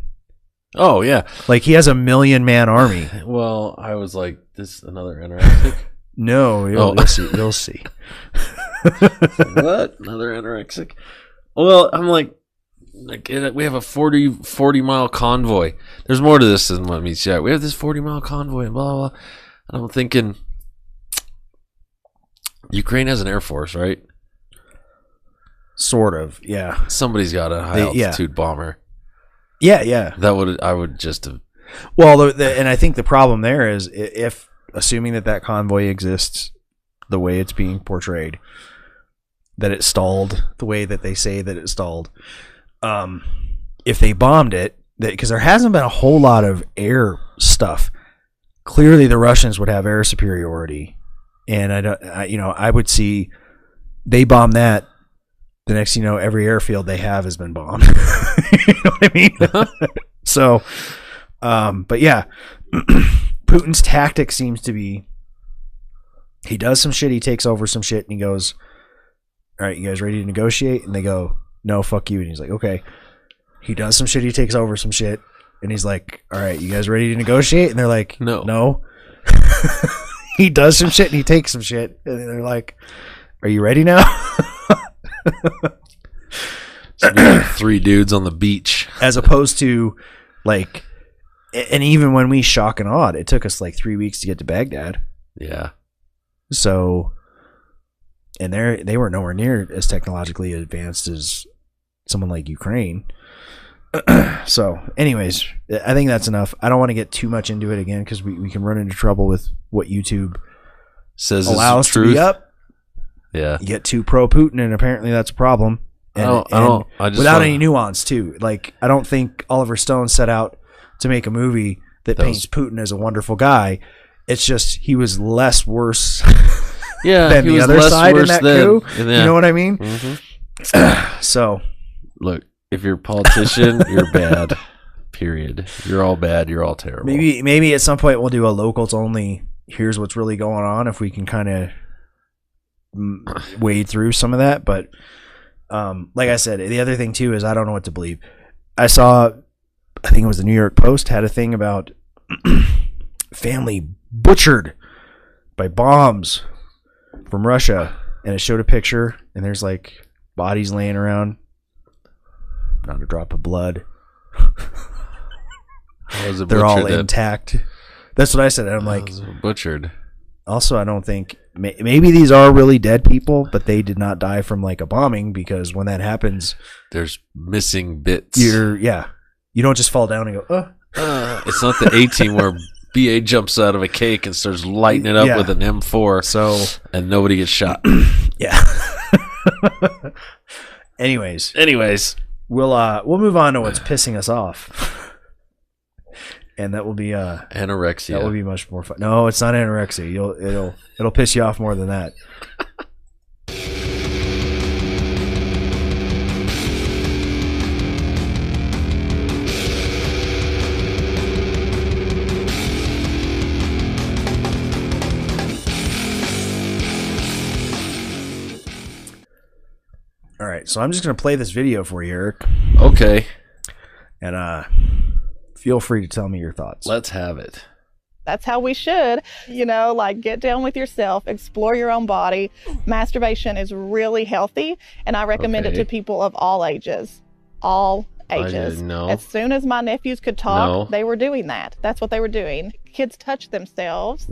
Oh, yeah. Like, he has a 1,000,000-man army. Well, I was like, this is another anorexic? No, you'll see. You'll see. What? Another anorexic? Well, I'm like, like we have a 40 mile convoy. There's more to this than what meets the eye. We have this 40-mile convoy and blah, blah, blah. And I'm thinking, Ukraine has an air force, right? Sort of, yeah. Somebody's got a high altitude bomber. Yeah. I would just have. Well, and I think the problem there is if assuming that convoy exists the way it's being portrayed, that it stalled the way that they say that it stalled. If they bombed it, because there hasn't been a whole lot of air stuff. Clearly, the Russians would have air superiority, and I would see they bomb that. The next, every airfield they have has been bombed. You know what I mean? So, but yeah, Putin's tactic seems to be he does some shit, he takes over some shit, and he goes, all right, you guys ready to negotiate? And they go, no, fuck you. And he's like, okay. He does some shit, he takes over some shit, and he's like, all right, you guys ready to negotiate? And they're like, no. He does some shit and he takes some shit, and they're like, are you ready now? So like 3 dudes on the beach, as opposed to like, and even when we shock and awed, it took us like 3 weeks to get to Baghdad. Yeah. So, and they were nowhere near as technologically advanced as someone like Ukraine. So, anyways, I think that's enough. I don't want to get too much into it again because we can run into trouble with what YouTube says allows is to be up. Yeah, you get too pro Putin, and apparently that's a problem. And, without any nuance too. Like, I don't think Oliver Stone set out to make a movie that paints Putin as a wonderful guy. It's just he was less worse. Yeah, than the other side in that coup. Yeah. You know what I mean? Mm-hmm. So, look, if you're a politician, you're bad. Period. You're all bad. You're all terrible. Maybe at some point we'll do a locals only. Here's what's really going on. If we can kind of wade through some of that, but like I said, the other thing too is I don't know what to believe. I think it was the New York Post had a thing about family butchered by bombs from Russia, and it showed a picture, and there's like bodies laying around, not a drop of blood. They're all intact. That's what I said. I'm like, butchered. Also, I don't think maybe these are really dead people, but they did not die from like a bombing, because when that happens, there's missing bits. You don't just fall down and go, it's not the A-Team where BA jumps out of a cake and starts lighting it up with an M4, and nobody gets shot. Yeah. Anyways, we'll move on to what's pissing us off, and that will be anorexia. That will be much more fun. No, it's not anorexia. It'll piss you off more than that. All right, so I'm just going to play this video for you, Eric. Okay. And feel free to tell me your thoughts. Let's have it. That's how we should, like get down with yourself, explore your own body. Masturbation is really healthy, and I recommend it to people of all ages. All ages. I didn't know. As soon as my nephews could talk, they were doing that. That's what they were doing. Kids touch themselves.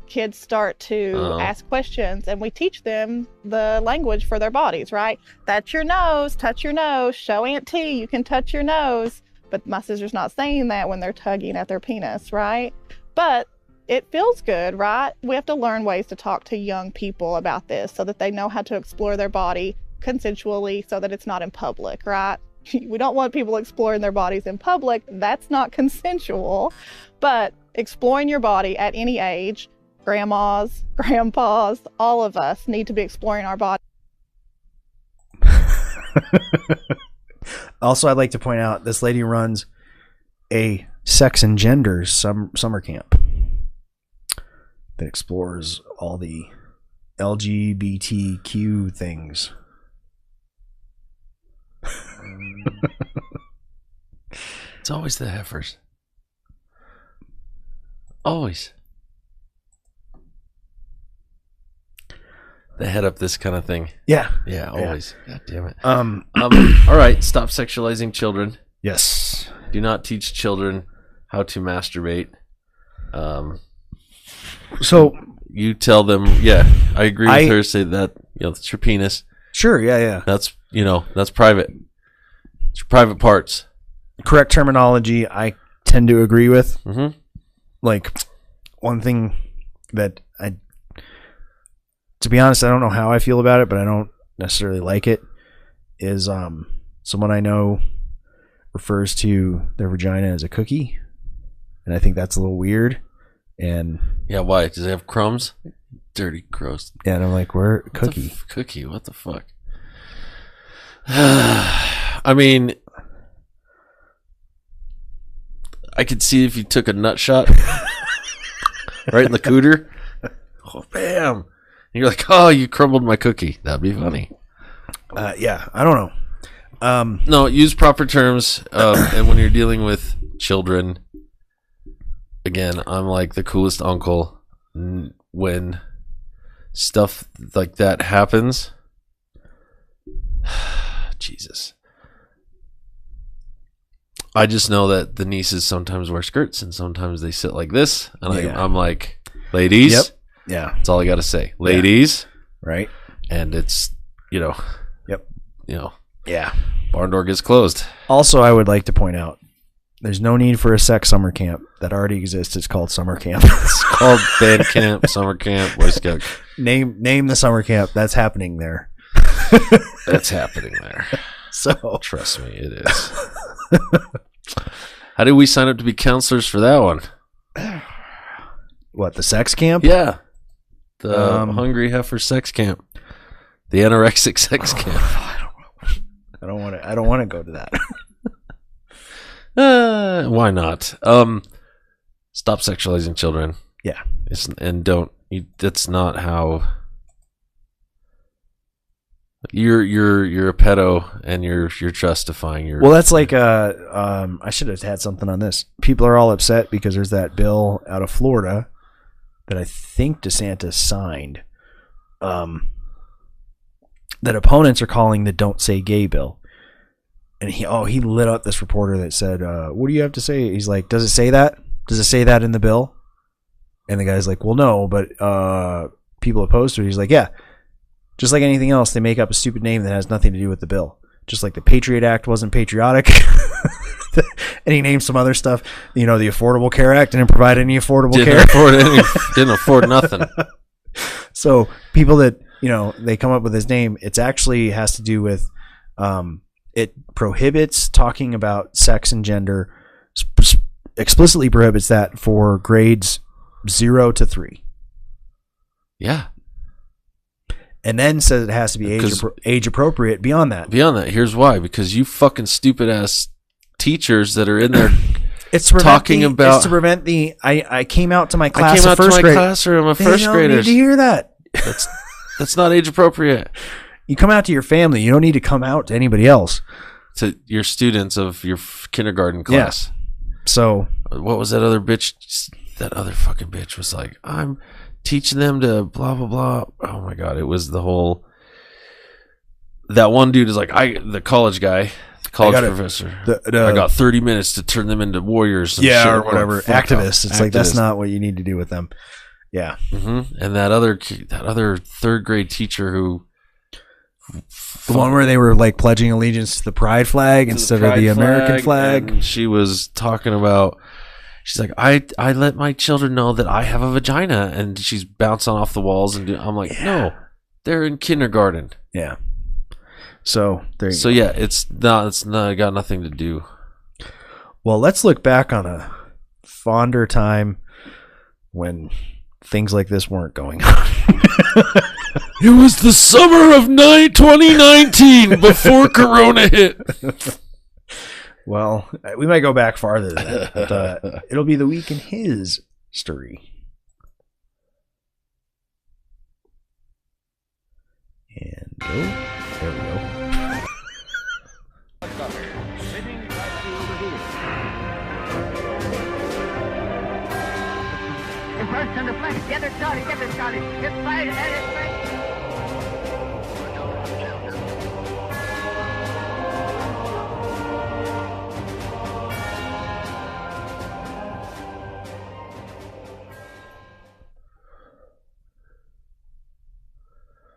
Kids start to ask questions, and we teach them the language for their bodies, right? That's your nose, touch your nose, show Aunt T, you can touch your nose. But my sister's not saying that when they're tugging at their penis, right? But it feels good, right? We have to learn ways to talk to young people about this so that they know how to explore their body consensually, so that it's not in public, right? We don't want people exploring their bodies in public. That's not consensual. But exploring your body at any age, grandmas, grandpas, all of us need to be exploring our body. Also, I'd like to point out this lady runs a sex and genders summer camp that explores all the LGBTQ things. It's always the heifers. Always. They head up this kind of thing. Yeah. Yeah, always. God damn it. All right, stop sexualizing children. Yes. Do not teach children how to masturbate. So you tell them, I agree with her, say that, it's your penis. Sure, yeah. That's, that's private. It's your private parts. Correct terminology I tend to agree with. Mm-hmm. Like, one thing that to be honest, I don't know how I feel about it, but I don't necessarily like it, is someone I know refers to their vagina as a cookie, and I think that's a little weird. And yeah, why? Does it have crumbs? Dirty, gross. Yeah, and I'm like, where cookie? Cookie? What the fuck? I mean, I could see if you took a nut shot right in the cooter. Oh, bam! And you're like, oh, you crumbled my cookie. That'd be funny. Yeah, I don't know. No, use proper terms. And when you're dealing with children, again, I'm like the coolest uncle when stuff like that happens. Jesus. I just know that the nieces sometimes wear skirts and sometimes they sit like this. And I'm like, ladies. Yep. Yeah. That's all I got to say. Ladies. Yeah. Right. And it's, Yep. Yeah. Barn door gets closed. Also, I would like to point out, there's no need for a sex summer camp that already exists. It's called summer camp. It's called band camp, summer camp, Boy Scout. Name the summer camp. That's happening there. That's happening there. So trust me, it is. How did we sign up to be counselors for that one? What, the sex camp? Yeah. The Hungry Heifer sex camp. The anorexic sex camp. I don't want to go to that. Why not? Stop sexualizing children. Yeah. That's not how you're a pedo and you're justifying your. Well, that's like I should have had something on this. People are all upset because there's that bill out of Florida that I think DeSantis signed. That opponents are calling the "Don't Say Gay" bill. And he lit up this reporter that said, what do you have to say? He's like, does it say that? Does it say that in the bill? And the guy's like, well, no, but people opposed to it. He's like, yeah, just like anything else, they make up a stupid name that has nothing to do with the bill. Just like the Patriot Act wasn't patriotic. And he named some other stuff. The Affordable Care Act didn't provide any affordable care. Didn't afford nothing. So people that, they come up with his name, it's actually has to do with... it prohibits talking about sex and gender, explicitly prohibits that for grades 0 to 3. Yeah. And then says it has to be age appropriate beyond that. Here's why. Because you fucking stupid ass teachers that are in there it's to prevent the I came out to my class of first grade. Classroom of first graders. You don't need to hear that. That's not age appropriate. You come out to your family. You don't need to come out to anybody else. To your students of your kindergarten class. Yeah. So what was that other bitch? That other fucking bitch was like, I'm teaching them to blah, blah, blah. Oh my God. It was the whole, that one dude is like, the college guy, the college professor. I got 30 minutes to turn them into warriors. And shit, or whatever. Activists. It's like, that's not what you need to do with them. Yeah. Mm-hmm. And that other third grade teacher who, the one where they were like pledging allegiance to the pride flag instead of the American flag. And she was talking about, she's like, I let my children know that I have a vagina, and she's bouncing off the walls, and I'm like, no, they're in kindergarten. Yeah. So there. So yeah, it's got nothing to do. Well, let's look back on a fonder time when things like this weren't going on. It was the summer of 2019 before Corona hit. Well, we might go back farther than that, but it'll be the week in his story. And there we go. First on the flank, get her started, get fired at his face.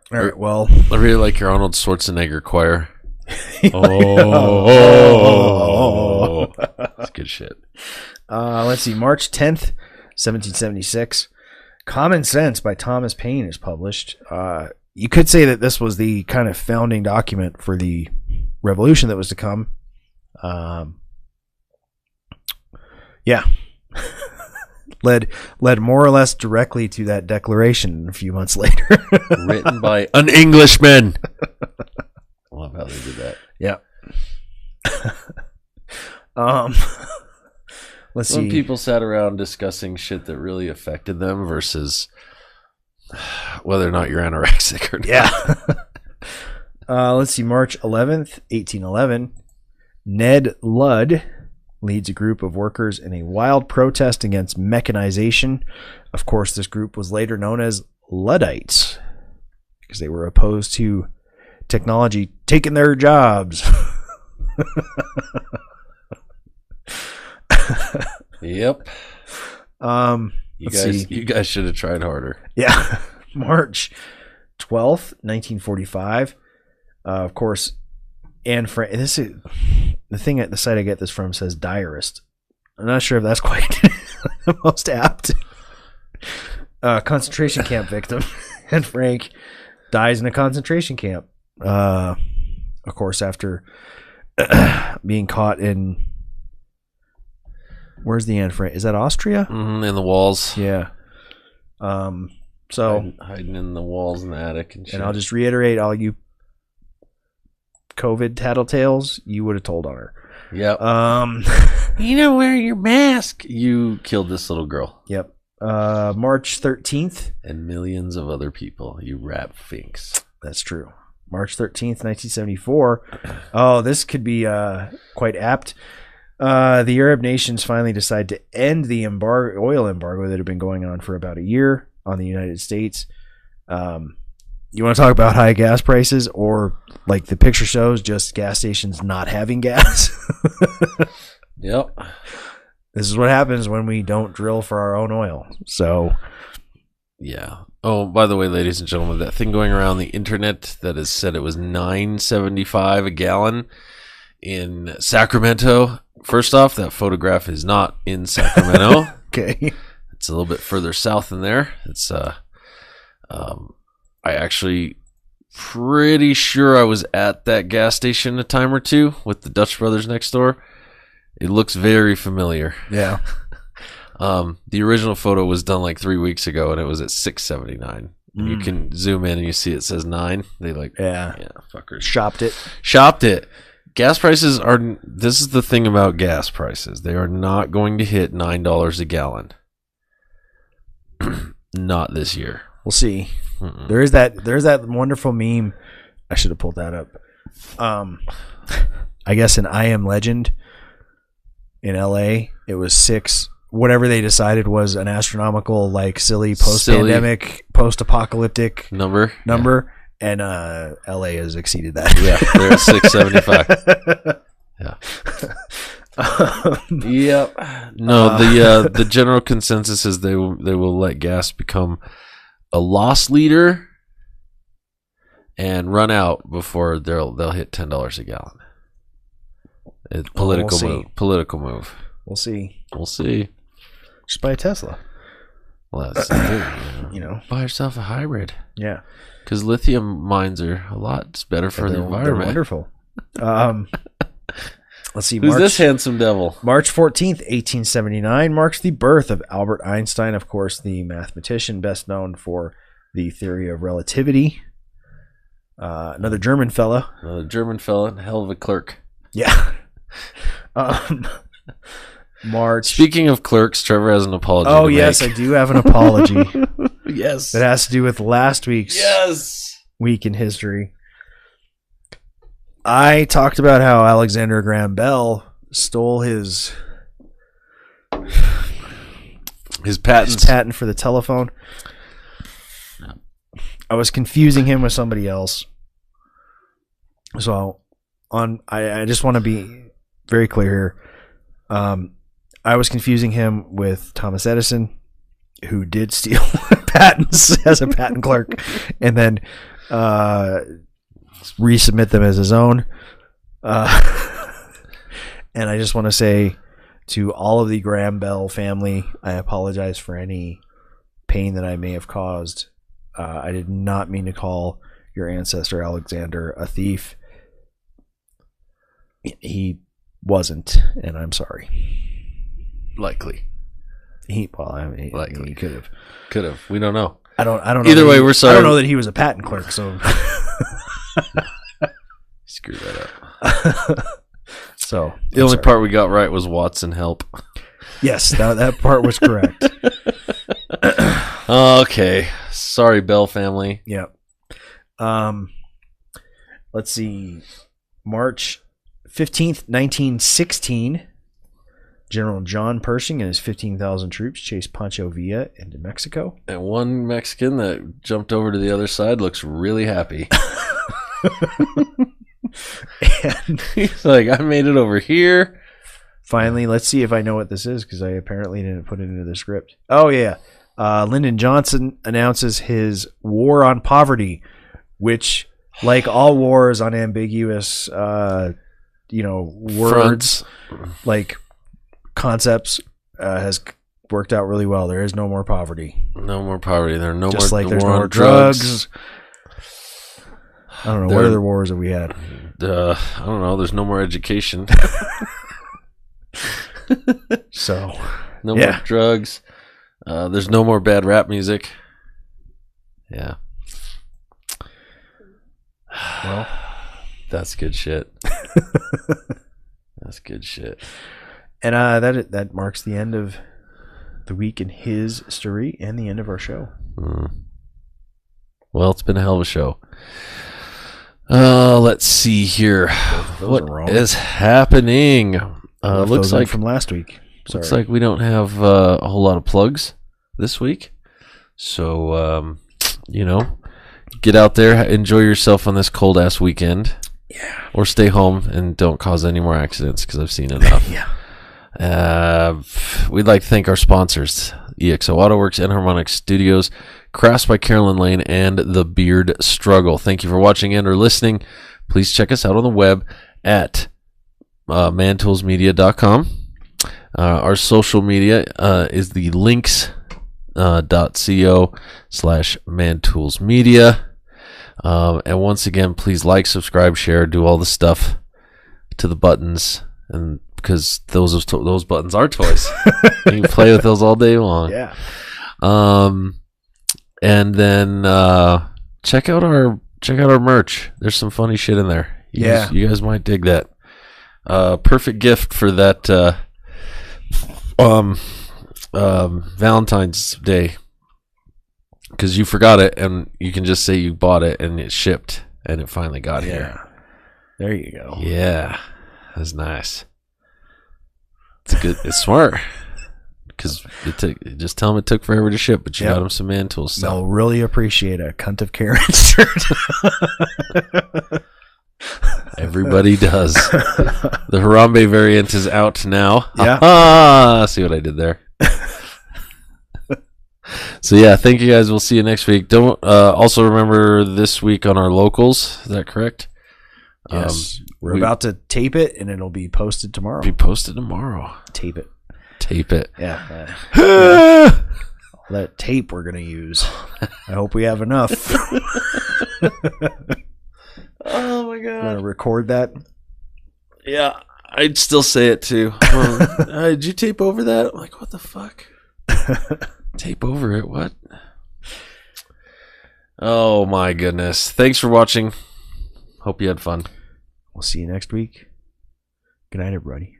All right, well, I really like your Arnold Schwarzenegger choir. That's good shit. Let's see. March 10th, 1776. Common Sense by Thomas Paine is published. You could say that this was the kind of founding document for the revolution that was to come. Yeah. led more or less directly to that declaration a few months later. Written by an Englishman. I love how they did that. Yeah. Let's see. When people sat around discussing shit that really affected them versus whether or not you're anorexic or not. Yeah. Let's see. March 11th, 1811. Ned Ludd leads a group of workers in a wild protest against mechanization. Of course, this group was later known as Luddites because they were opposed to technology taking their jobs. Yep. You guys should have tried harder. Yeah. March 12th, 1945. Of course, Anne Frank. This is the thing at the site I get this from says diarist. I'm not sure if that's quite the most apt. Concentration camp victim. Anne Frank dies in a concentration camp. Of course, after being caught in. Where's the Anne Frank? Is that Austria? In the walls. Yeah. So hiding in the walls in the attic and shit. And I'll just reiterate, all you COVID tattletales, you would have told on her. Yep. You don't wear your mask. You killed this little girl. Yep. March 13th. And millions of other people. You rat finks. That's true. March 13th, 1974. Oh, this could be quite apt. The Arab nations finally decide to end the oil embargo that had been going on for about a year on the United States. You want to talk about high gas prices, or like the picture shows, just gas stations not having gas? Yep. This is what happens when we don't drill for our own oil. So, yeah. Oh, by the way, ladies and gentlemen, that thing going around the internet that has said it was $9.75 a gallon in Sacramento. First off, that photograph is not in Sacramento. Okay. It's a little bit further south than there. It's I actually pretty sure I was at that gas station a time or two with the Dutch brothers next door. It looks very familiar. Yeah. The original photo was done like 3 weeks ago, and it was at $6.79. You can zoom in and you see it says 9. They fuckers shopped it. Gas prices are. This is the thing about gas prices. They are not going to hit $9 a gallon. Not this year. We'll see. There's that wonderful meme. I should have pulled that up. I guess in I Am Legend in LA, it was 6. Whatever they decided was an astronomical, like silly post-pandemic, post-apocalyptic number. Yeah. And LA has exceeded that. Yeah, they're at 675. Yeah. Yep. No, the general consensus is they will let gas become a loss leader and run out before they'll hit $10 a gallon. It's political move. We'll see. Just buy a Tesla. Well, that's the thing. You know, buy yourself a hybrid. Yeah. Because lithium mines are a lot better for the environment. They're wonderful. Let's see. Who's this handsome devil? March 14th, 1879 marks the birth of Albert Einstein, of course, the mathematician best known for the theory of relativity. Another German fella. Hell of a clerk. Yeah. March. Speaking of clerks, Trevor has an apology. Oh, yes, I do have an apology. Yes. That has to do with last week's week in history. I talked about how Alexander Graham Bell stole his patent for the telephone. I was confusing him with somebody else. So I just want to be very clear here. I was confusing him with Thomas Edison, who did steal patents as a patent clerk, and then resubmit them as his own. And I just want to say to all of the Graham Bell family, I apologize for any pain that I may have caused. I did not mean to call your ancestor Alexander a thief. He wasn't, and I'm sorry. Likely. Likely. He could have. Could have. We don't know. I don't know. Either way, we're sorry. I don't know that he was a patent clerk, so screw that up. So the only part we got right was Watson help. Yes, that part was correct. Okay. Sorry, Bell family. Yep. Let's see. March 15th, 1916. General John Pershing and his 15,000 troops chased Pancho Villa into Mexico. And one Mexican that jumped over to the other side looks really happy. And he's like, I made it over here. Finally, let's see if I know what this is, because I apparently didn't put it into the script. Oh, yeah. Lyndon Johnson announces his war on poverty, which, like all wars on ambiguous, words, Fronts. like concepts, has worked out really well. There is no more poverty. No more poverty. There are no Just more. like there's war no more on drugs. I don't know. What other wars have we had? I don't know. There's no more education. So, no more drugs. There's no more bad rap music. Yeah. Well, that's good shit. That's good shit. And that marks the end of the week in his story and the end of our show. Well, it's been a hell of a show. Let's see here. What is happening? Looks like from last week. Sorry. Looks like we don't have a whole lot of plugs this week. So, get out there, enjoy yourself on this cold ass weekend. Yeah. Or stay home and don't cause any more accidents, because I've seen enough. Yeah. We'd like to thank our sponsors: EXO AutoWorks, Enharmonic Studios, Crafts by Carolyn Lane, and The Beard Struggle. Thank you for watching and or listening. Please check us out on the web at mantoolsmedia.com. Our social media is the links.co/mantoolsmedia. And once again, please like, subscribe, share, do all the stuff to the buttons, and because those buttons are toys. You can play with those all day long. Yeah. And then check out our merch. There's some funny shit in there. You guys might dig that. Perfect gift for that Valentine's Day, because you forgot it, and you can just say you bought it and it shipped and it finally got here. There you go. Yeah, that's nice. It's good. It's smart, because just tell them it took forever to ship, but you got them some man tools stuff. They'll really appreciate a cunt of Karen shirt. Everybody does. The Harambe variant is out now. Yeah. See what I did there? So yeah, thank you guys. We'll see you next week. Don't also remember this week on our locals. Is that correct? Yes. We're about to tape it, and it'll be posted tomorrow. Tape it. Yeah. All that tape we're gonna use. I hope we have enough. Oh my god. I'm gonna record that. Yeah, I'd still say it too. Did you tape over that? I'm like, what the fuck? Tape over it? What? Oh my goodness. Thanks for watching. Hope you had fun. We'll see you next week. Good night, everybody.